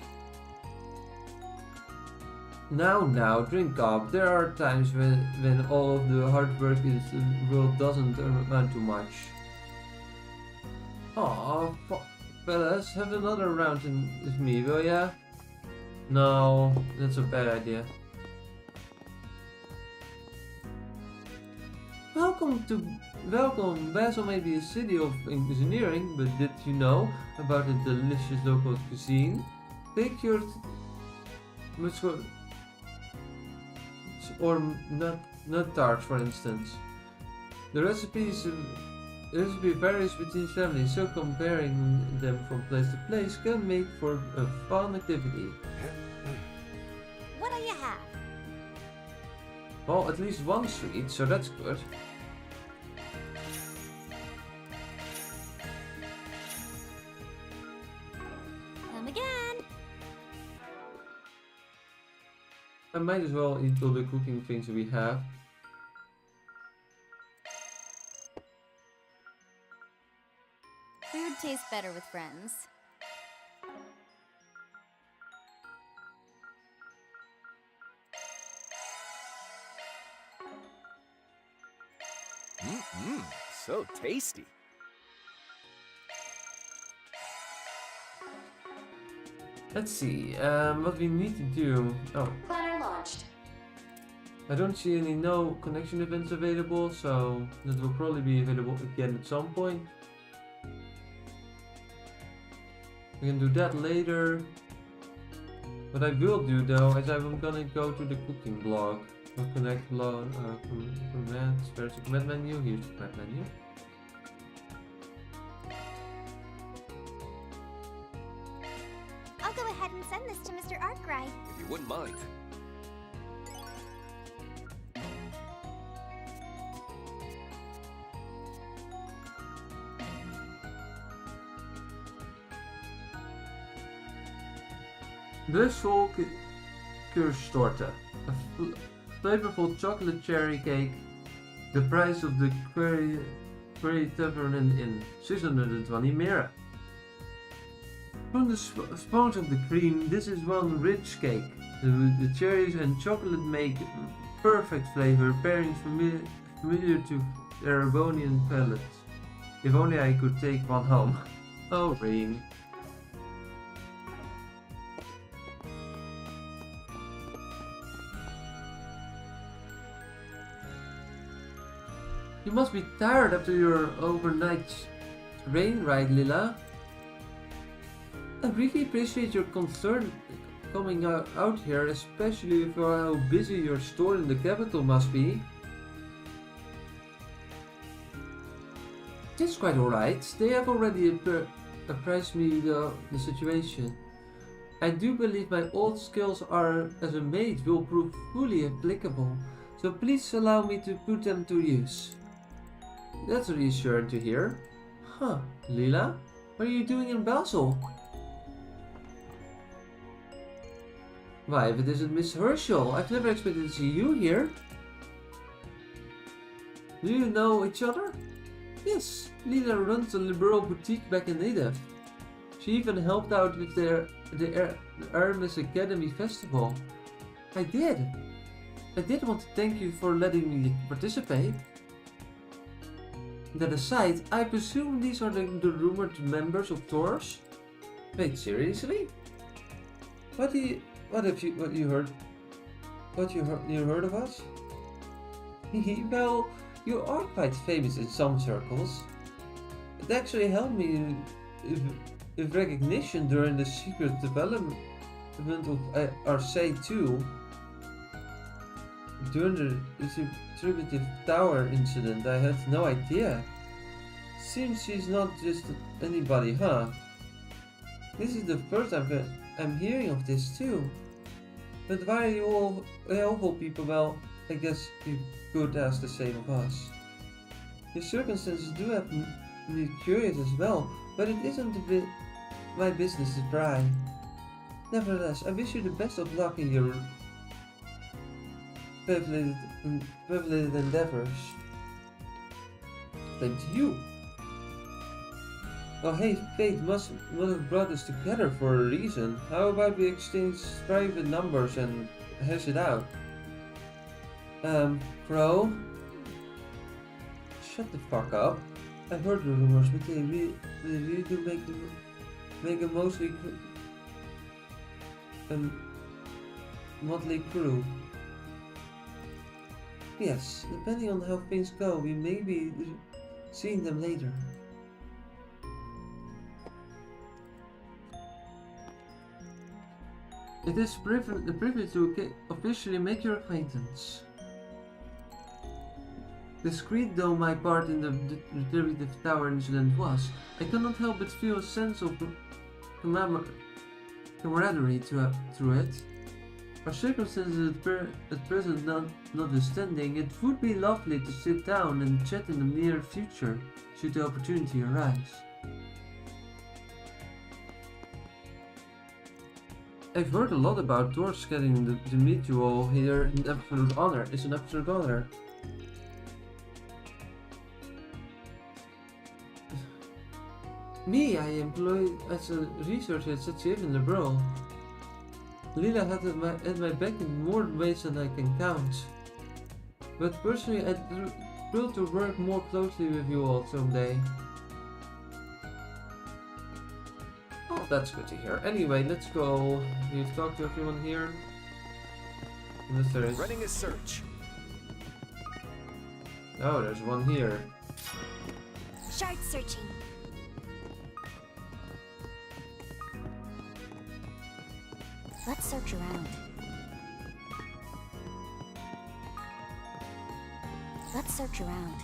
Now, drink up. There are times when all of the hard work in the world doesn't amount to much. Aw, fellas, have another round with me, will ya? No, that's a bad idea. Welcome. Basel may be a city of engineering, but did you know about the delicious local cuisine? Take your or nut tarts, for instance. The recipe varies between families, so comparing them from place to place can make for a fun activity. What do you have? Well, at least one sweet, so that's good. Come again. I might as well eat all the cooking things we have. Food tastes better with friends. So tasty. Let's see, what we need to do. Oh. Planner launched. I don't see any no connection events available, so that will probably be available again at some point. We can do that later. What I will do though is I'm gonna go to the cooking blog. I'll connect blog commands. There's a command menu. Here's the command menu. I'll go ahead and send this to Mr. Arkwright. If you wouldn't mind. Busvol Kirschtorte. A flavorful chocolate cherry cake. The price of the Query Tavern and Inn. 620 mira. From the sponge of the cream, this is one rich cake. The cherries and chocolate make perfect flavor, pairing familiar to Erebonian palates. If only I could take one home. Oh, Reem. You must be tired after your overnight rain ride, Lila. I really appreciate your concern coming out here, especially for how busy your store in the capital must be. It's quite alright. They have already apprised me the situation. I do believe my old skills as a maid will prove fully applicable, so please allow me to put them to use. That's reassuring to hear. Huh, Lila? What are you doing in Basel? Why, if it isn't Miss Herschel, I've never expected to see you here. Do you know each other? Yes, Lila runs a liberal boutique back in Nidef. She even helped out with the Aramis Academy Festival. I did want to thank you for letting me participate. That aside, I presume these are the rumored members of Taurus? Wait, seriously? What you heard of us? Well, you are quite famous in some circles. It actually helped me with recognition during the secret development of RC2. During the distributive tower incident, I had no idea. Seems she's not just anybody, huh? This is the first I'm hearing of this too. But why are you all awful people? Well, I guess you could ask the same of us. Your circumstances do have me curious as well, but it isn't my business to pry. Nevertheless, I wish you the best of luck in your privileged endeavors. Same to you. Oh hey, fate must have brought us together for a reason. How about we exchange private numbers and hash it out? Crow? Shut the fuck up. I've heard the rumors, but they really do make a mostly motley crew. Yes, depending on how things go, we may be seeing them later. It is a privilege to officially make your acquaintance. Discreet though my part in the distributive tower incident was, I cannot help but feel a sense of camaraderie through it. Our circumstances at present notwithstanding, it would be lovely to sit down and chat in the near future, should the opportunity arise. I've heard a lot about Taurus getting to meet you all here in absolute honor. It's an absolute honor. Me, I employ as a researcher at ZCF in the Liberal. Lila had at my back in more ways than I can count. But personally, I'd thrilled to work more closely with you all someday. Oh, that's good to hear. Anyway, let's go. You've talked to everyone here. Unless there is. Running a search. Oh, there's one here. Shard searching. Let's search around. Let's search around.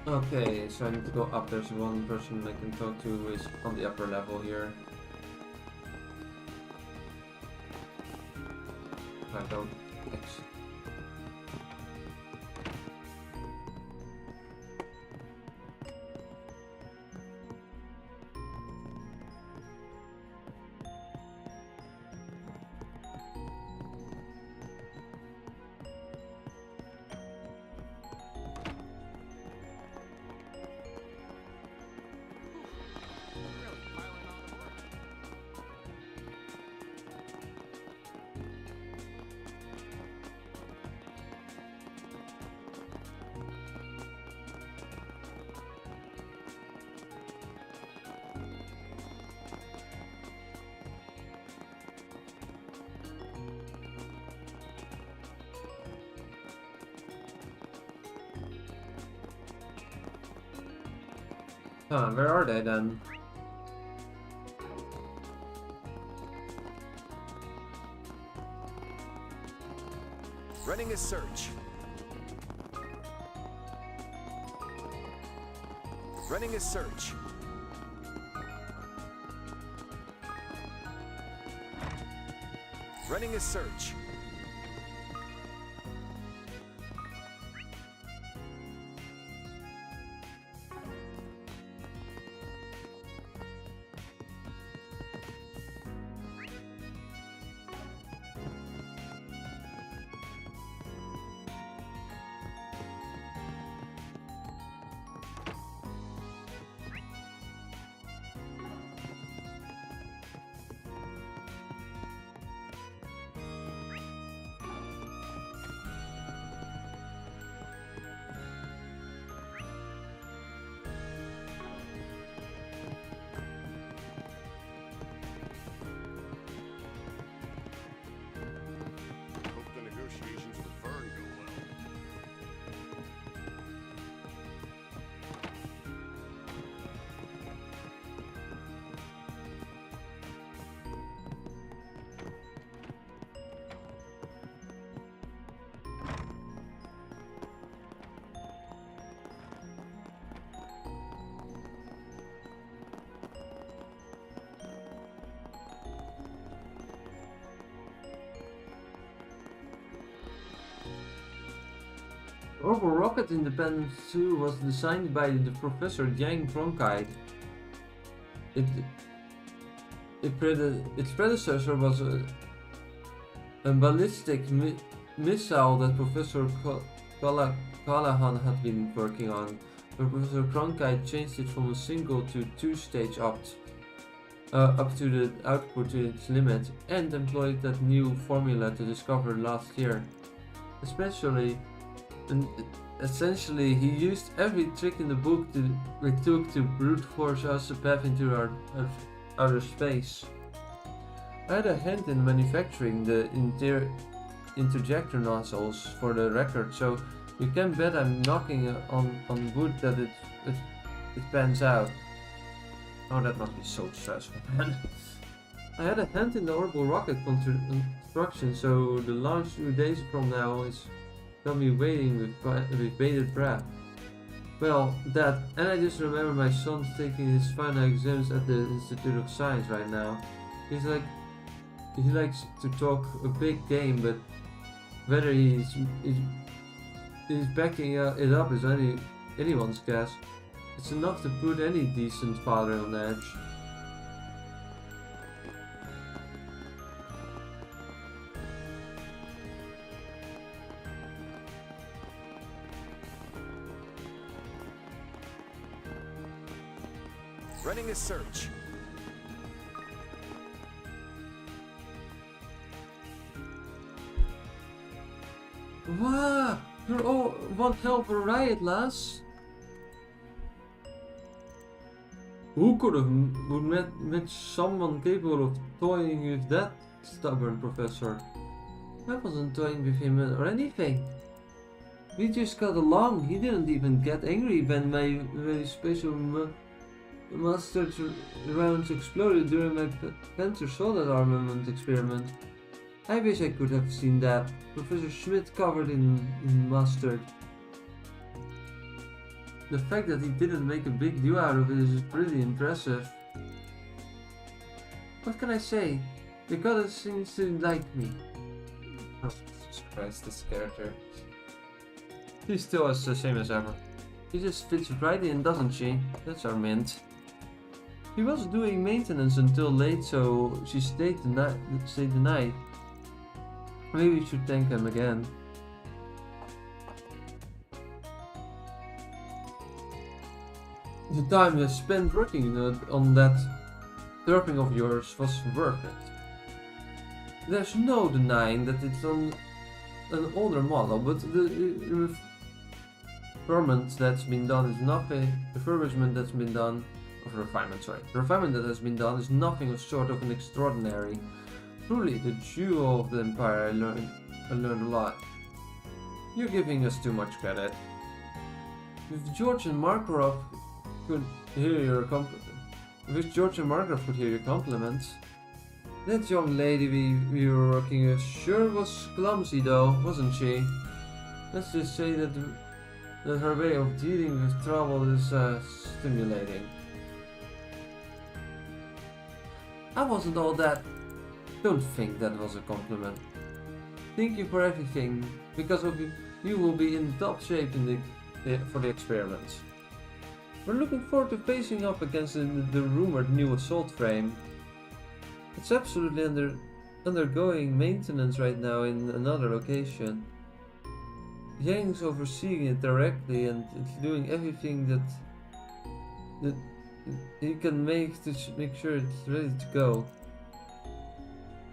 Okay, so I need to go up. There's one person I can talk to who is on the upper level here. I don't. Huh, where are they then? Running a search. Running a search. Running a search. Orbital Rocket Independence 2 was designed by the Professor Yang Cronkite. Its predecessor was a ballistic missile that Professor Callahan had been working on. Professor Cronkite changed it from a single to two-stage up to the output to its limit, and employed that new formula to discover last year. Essentially, he used every trick in the book we took to brute force us a path into our outer space. I had a hand in manufacturing the interjector nozzles for the record, so you can bet I'm knocking on wood that it pans out. Oh, that must be so stressful, man. I had a hand in the orbital rocket construction, so the launch 2 days from now is got me waiting with bated breath. Well, that, and I just remember my son's taking his final exams at the Institute of Science right now. He likes to talk a big game, but whether he's backing it up is anyone's guess. It's enough to put any decent father on edge. Running a search. Wow! You're all one hell of a riot, lass! Who could have met someone capable of toying with that stubborn professor? I wasn't toying with him or anything. We just got along. He didn't even get angry when my very special mustard rounds exploded during my Panther solid armament experiment. I wish I could have seen that. Professor Schmidt covered in mustard. The fact that he didn't make a big deal out of it is pretty impressive. What can I say? The goddess seems to like me. Oh, Jesus Christ, this character. She's still as the same as ever. She just fits right in, doesn't she? That's our mint. She was doing maintenance until late, so she stayed the night. Maybe we should thank him again. The time I spent working on that derping of yours was worth it. There's no denying that it's on an older model, but the refinement that's been done is nothing. Refurbishment that's been done, of refinement, sorry. The refinement that has been done is nothing short of an extraordinary. Truly, the jewel of the Empire. I learned a lot. You're giving us too much credit. If George and Markov could hear your compliments. That young lady we were working with sure was clumsy though, wasn't she? Let's just say that her way of dealing with trouble is stimulating. I wasn't all that. Don't think that was a compliment. Thank you for everything. Because of you will be in top shape for the experiments. We're looking forward to facing up against the rumored new assault frame. It's absolutely undergoing maintenance right now in another location. Yang's overseeing it directly and it's doing everything that he can make to make sure it's ready to go.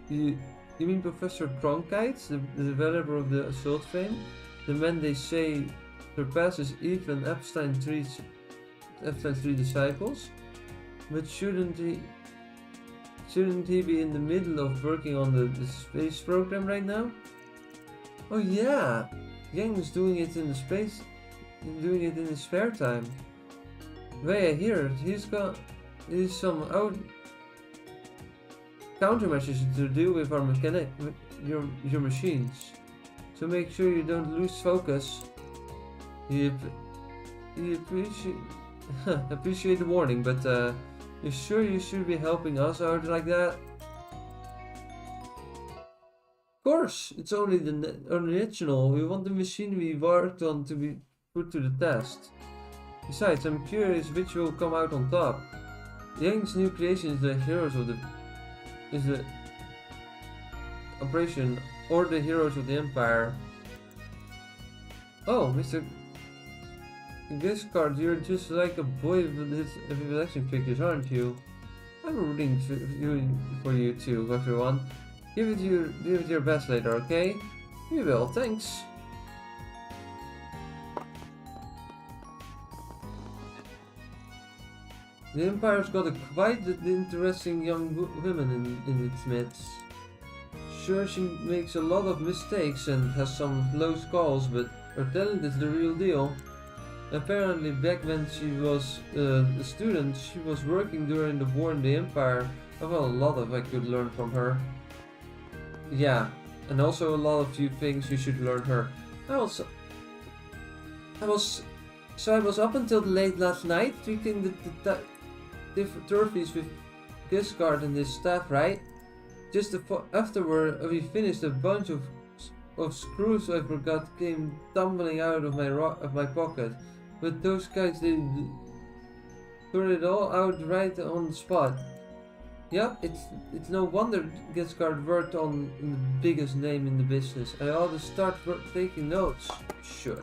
You mean Professor Cronkite, the developer of the assault frame? The man they say surpasses even Epstein 3 disciples? But shouldn't he be in the middle of working on the space program right now? Oh yeah, Yang is doing it in his spare time. Way I hear it, he's some countermeasures to deal with our your machines. So make sure you don't lose focus. He appreciate the warning, but you sure you should be helping us out like that? Of course, it's only the original. We want the machine we worked on to be put to the test. Besides, I'm curious which will come out on top. Yang's new creation is the heroes of the operation, or the heroes of the Empire. Oh, Mr. Giscard, you're just like a boy with his action figures, aren't you? I'm rooting for you too, everyone. Give it your best later, okay? You will, thanks. The Empire's got quite interesting young women in its midst. Sure, she makes a lot of mistakes and has some close calls, but her talent is the real deal. Apparently, back when she was a student, she was working during the war in the Empire. I've got a lot I could learn from her. Yeah, and also a lot of few things you should learn her. I was up until late last night tweaking the different trophies with Giscard and his staff, right? Just afterward, we finished a bunch of screws I forgot came tumbling out of my pocket. But those guys, they turned it all out right on the spot. Yep, it's no wonder Giscard worked on the biggest name in the business. I ought to start taking notes. Sure.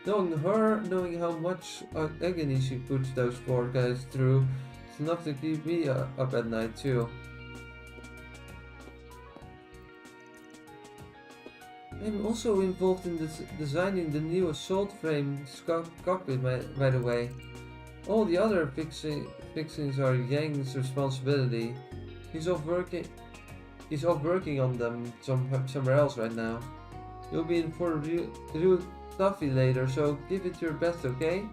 Knowing her, knowing how much agony she puts those poor guys through, it's enough to keep me up at night too. I'm also involved in designing the new assault frame cockpit, by the way. All the other fixings are Yang's responsibility. He's off working on them somewhere else right now. You'll be in for a real toughie later, so give it your best, okay?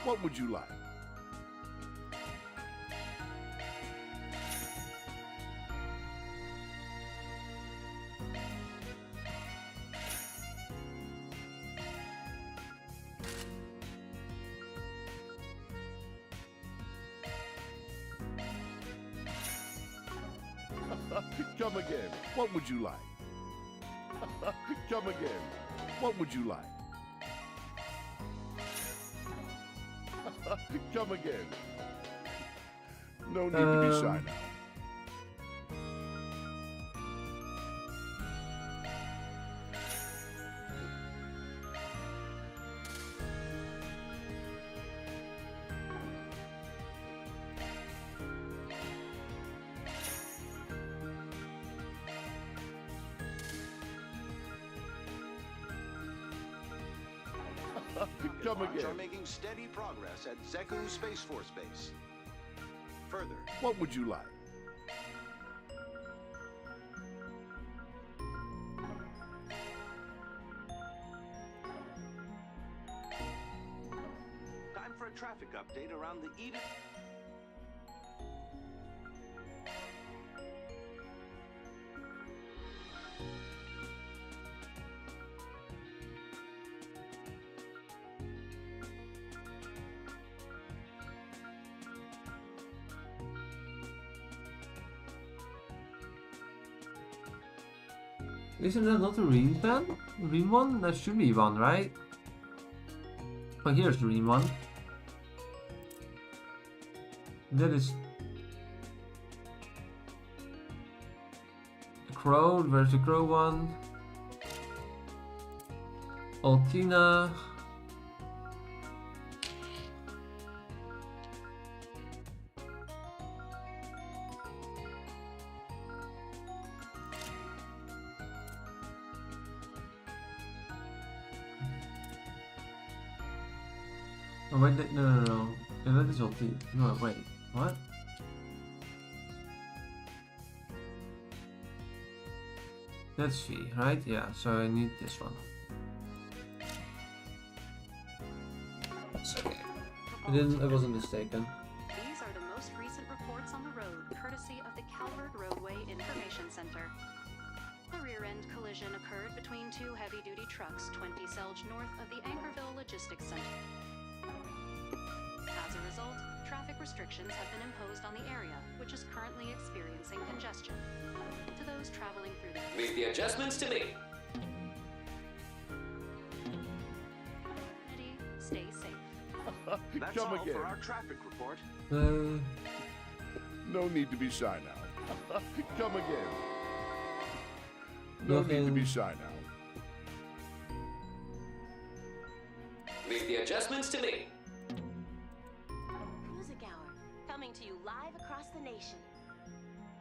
What would you like? Come again. What would you like? Come again. What would you like? Come again. No need to be shy now. Come again. Are making steady progress at Zeku Space Force Base. Further, what would you like? time for a traffic update around the Eden. Isn't that not a green pen? Green one? That should be one, right? Oh, here's the green one. That is... the crow, where's the crow one? Altina. Oh wait, no. Yeah, that is Altina. No, wait, what? That's V, right? Yeah, so I need this one. Okay. I wasn't mistaken. These are the most recent reports on the road, courtesy of the Calverd Roadway Information Center. A rear-end collision occurred between two heavy-duty trucks 20 Selge north of the Anchorville Logistics Center. As a result, traffic restrictions have been imposed on the area, which is currently experiencing congestion. To those traveling through the... Leave the adjustments to me. Stay safe. That's Come all again. for our traffic report. No need to be shy now. Come again. No need to be shy now. Leave the adjustments to me. Music Hour, coming to you live across the nation.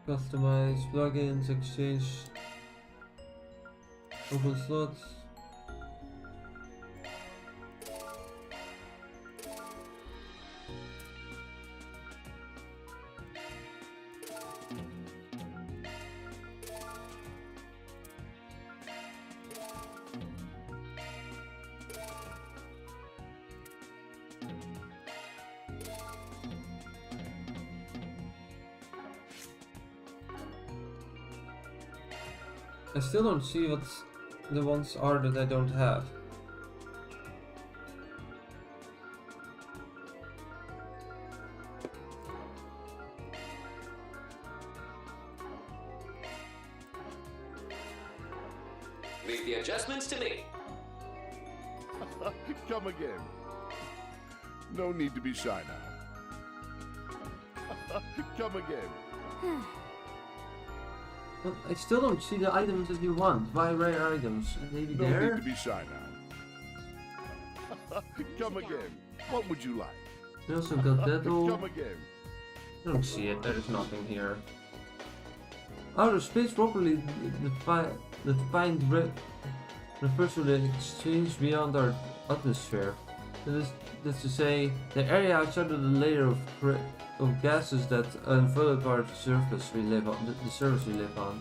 Customize plugins, exchange, open slots. I still don't see what the ones are that I don't have. Leave the adjustments to me. Come again. No need to be shy now. Come again. But I still don't see the items that you want. Why rare items? Maybe No there? need to be shy now. Come again. What would you like? I also got that all. Come again. I don't see it. There is nothing here. Outer space properly defined refers to the exchange beyond our atmosphere. That's to say, the area outside of the layer of gases that envelop our surface we live on, the surface we live on.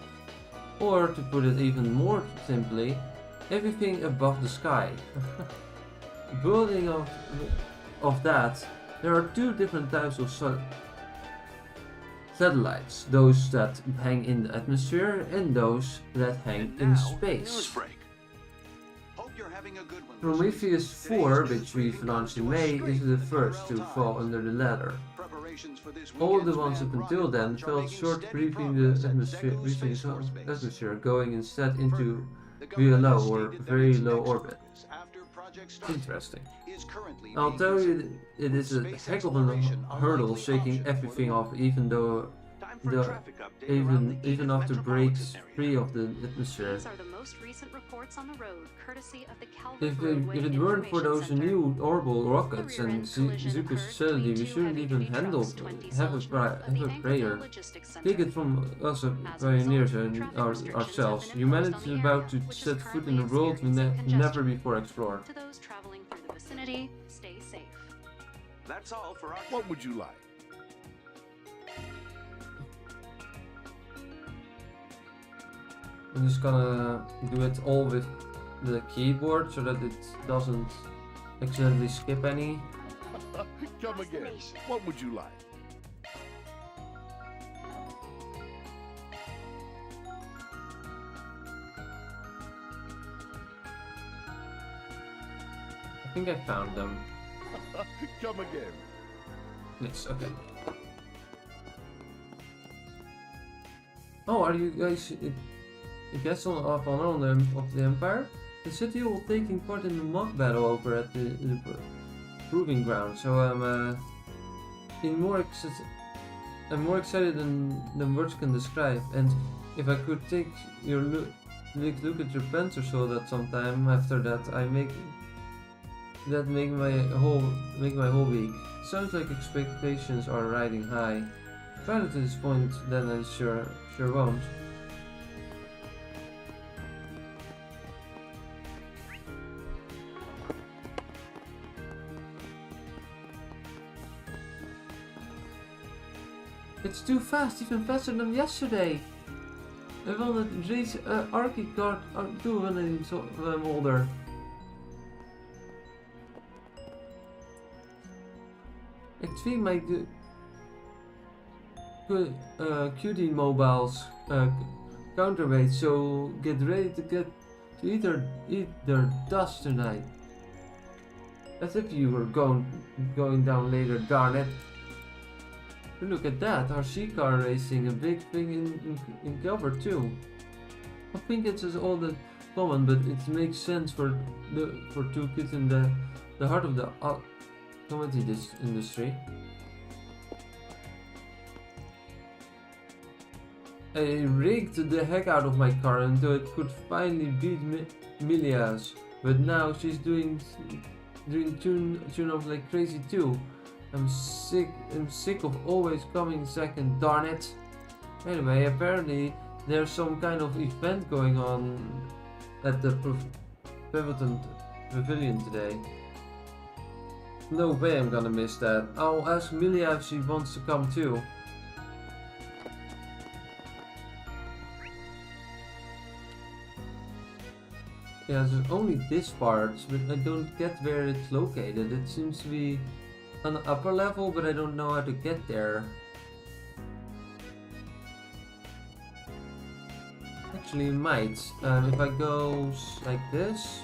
Or, to put it even more simply, everything above the sky. Building of that, there are two different types of satellites. Those that hang in the atmosphere and those that hang in space. Prometheus 4, which we've launched in May, is the first to fall under the latter. All the ones up until then fell short reaching the atmosphere, going instead into VLO or very low orbit. Interesting. I'll tell you, it is a heck of a hurdle shaking everything off, even after breaks free of the atmosphere. If it weren't for those new orbital rockets and Zuko's facility, we shouldn't even have a prayer. Take it from us pioneers and ourselves. Humanity is about to set foot in a world we never before explored. To those traveling through the vicinity, stay safe. That's all for our... What would you like? I'm just gonna do it all with the keyboard so that it doesn't accidentally skip any. Come again. What would you like? I think I found them. Come again. Yes, okay. Oh, are you guys guests of honor of the Empire? The city will taking part in the mock battle over at the proving ground, so I'm more excited than words can describe. And if I could take your look at your pants or so that sometime after that, make my whole week. Sounds like expectations are riding high. Try to this point, then I sure won't. It's too fast, even faster than yesterday. I will race Archie card too when I'm older. I think my QD mobiles counterweight, so get ready to eat their dust tonight. As if you were going down later, darn it. Look at that, our car racing, a big thing in Calverd too. I think it's all that common, but it makes sense for two kids in the heart of the automotive industry. I rigged the heck out of my car until it could finally beat Milia's, but now she's doing tune up like crazy too. I'm sick of always coming second, darn it. Anyway, apparently there's some kind of event going on at the Pavilion today. No way I'm gonna miss that. I'll ask Milia if she wants to come too. Yeah, there's only this part, but I don't get where it's located. It seems to be on the upper level, but I don't know how to get there. Actually, it might. If I go like this.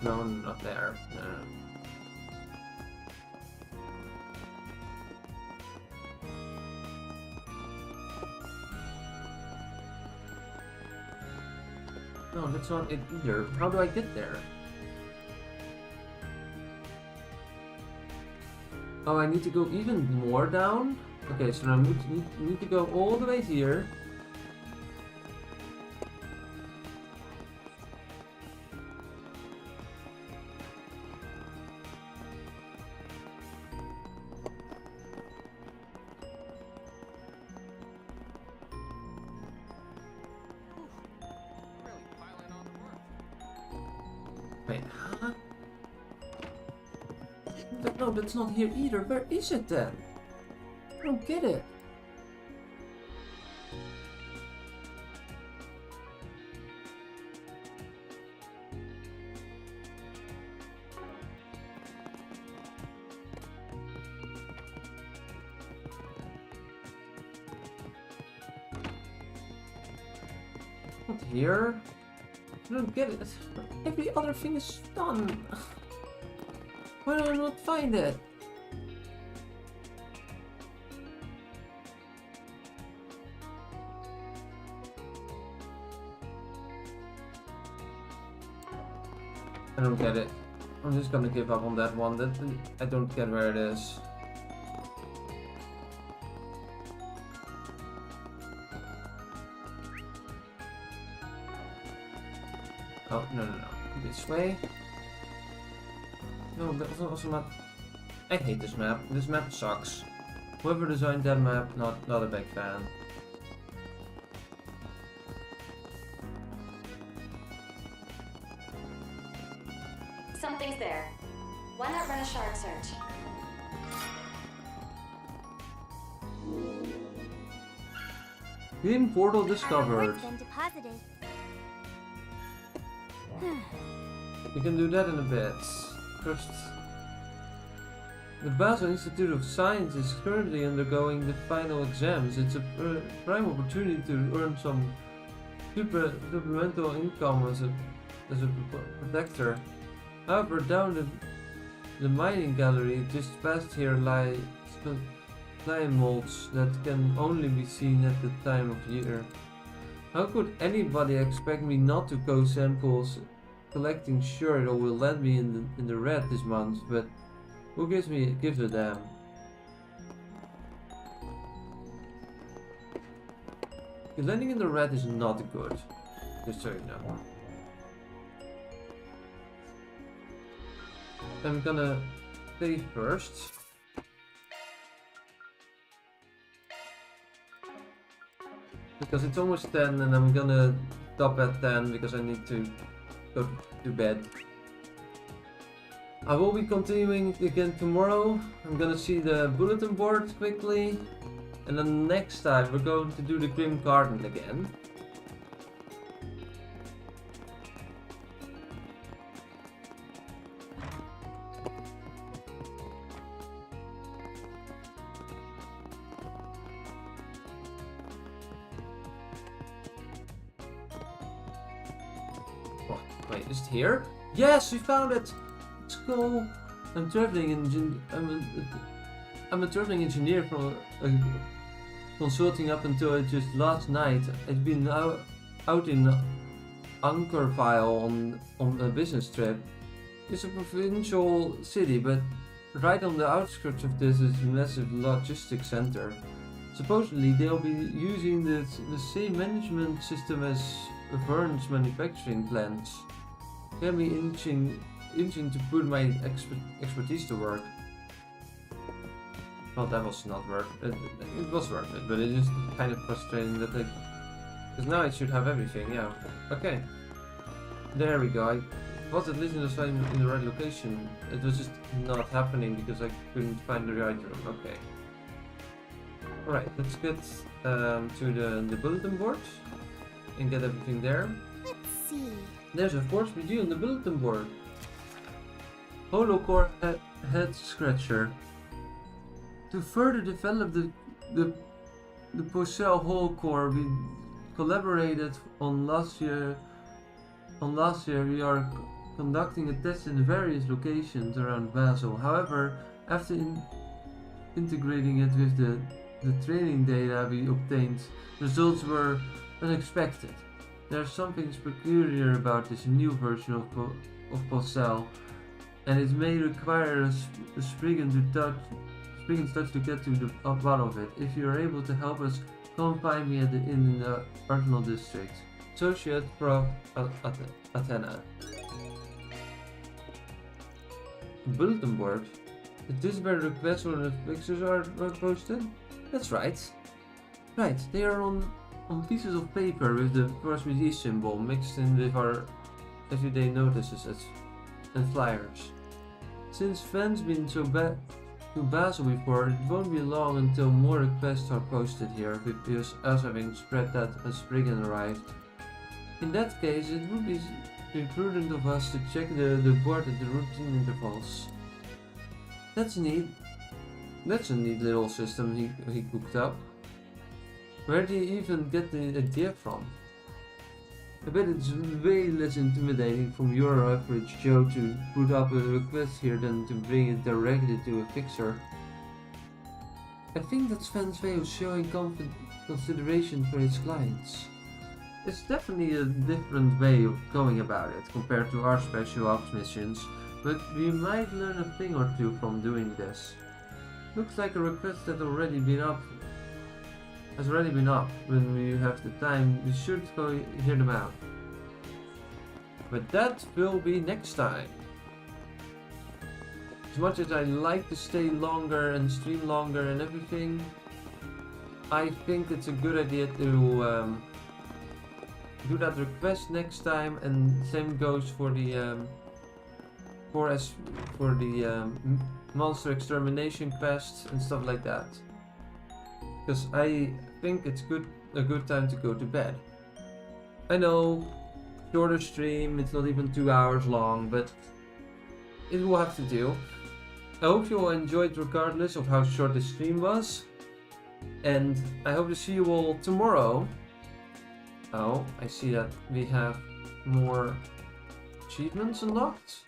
No, not there. No. No, that's not it either. How do I get there? Oh, I need to go even more down? Okay, so I need to go all the way here. Wait, huh? No, that's not here either. Where is it then? I don't get it. Not here. I don't get it. Every other thing is done. Why do I not find it? I don't get it. I'm just gonna give up on that one. I don't get where it is. Oh, no. This way. No, that was also not... I hate this map. This map sucks. Whoever designed that map, not a big fan. Something's there. Why not run a shark search? Game portal discovered. Been deposited. We can do that in a bit. First, the Basel Institute of Science is currently undergoing the final exams. It's a prime opportunity to earn some supplemental income as a protector. However, down the mining gallery just past here lie slime molds that can only be seen at the time of year. How could anybody expect me not to go samples collecting? Sure, it will land me in the red this month, but who gives a damn? Landing in the red is not good, just so you know. I'm gonna save first. Because it's almost 10 and I'm gonna stop at 10 because I need to go to bed. I will be continuing again tomorrow. I'm gonna see the bulletin board quickly. And then next time we're going to do the Grim Garden again. Wait, is it here? Yes, we found it! Let's go! I'm a traveling engineer from consulting up until just last night. I've been out in Ankerville on a business trip. It's a provincial city, but right on the outskirts of this is a massive logistics center. Supposedly they'll be using the same management system as Vern's manufacturing plants. Can be itching to put my expertise to work. Well, that was not worth it. It was worth it, but it is kind of frustrating that because now I should have everything, yeah. Okay. There we go. I was at least in the right location. It was just not happening because I couldn't find the right room. Okay. Alright, let's get to the bulletin board and get everything there. Let's see. There's a force review on the bulletin board. Holocore head scratcher. To further develop the Pocel Holocore, we collaborated on last year. We are conducting a test in various locations around Basel. However, after integrating it with the training data we obtained, results were unexpected. There's something peculiar about this new version of Pocel, and it may require a Spriggan touch to get to the bottom of it. If you are able to help us, come find me at the inn in the Arsenal district. Associate Prof. Athena. Bulletin board. Is this where the requests for the pictures are posted? That's right. Right, they are on pieces of paper with the first release symbol mixed in with our everyday notices and flyers. Since fans been so bad to Basel before, it won't be long until more requests are posted here, with us having spread that as Spriggan arrived. In that case, it would be prudent of us to check the board at the routine intervals. That's neat. That's a neat little system he cooked up. Where did he even get the idea from? I bet it's way less intimidating from your average Joe to put up a request here than to bring it directly to a fixer. I think that's Fan's way of showing consideration for his clients. It's definitely a different way of going about it compared to our special ops missions, but we might learn a thing or two from doing this. Looks like a request that has already been up. When we have the time, we should go hear them out. But that will be next time. As much as I like to stay longer and stream longer and everything, I think it's a good idea to do that request next time, and same goes for the monster extermination quest and stuff like that. Because I think it's a good time to go to bed. I know, shorter stream, it's not even 2 hours long, but it will have to do. I hope you all enjoyed regardless of how short the stream was. And I hope to see you all tomorrow. Oh, I see that we have more achievements unlocked.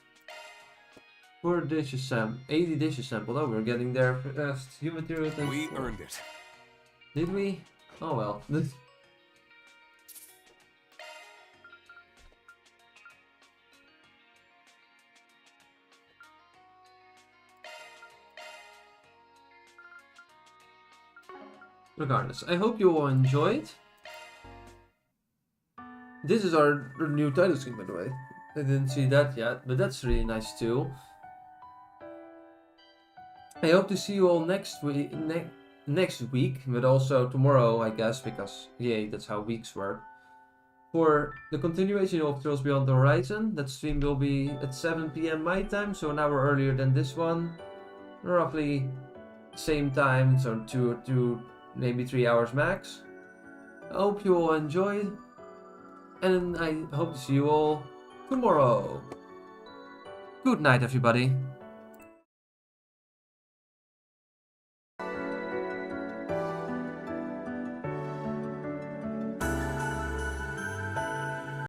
4 dishes sampled, 80 dishes sampled. Oh, we're getting there fast. Human material. We earned it. Did we? Oh well. Regardless, I hope you all enjoyed. This is our new title screen, by the way. I didn't see that yet, but that's really nice too. I hope to see you all next week, but also tomorrow, I guess, because yay, that's how weeks work. For the continuation of Trails Beyond the Horizon, that stream will be at 7 PM my time, so an hour earlier than this one. Roughly same time, so 2 maybe 3 hours max. I hope you all enjoyed, and I hope to see you all tomorrow. Good night, everybody.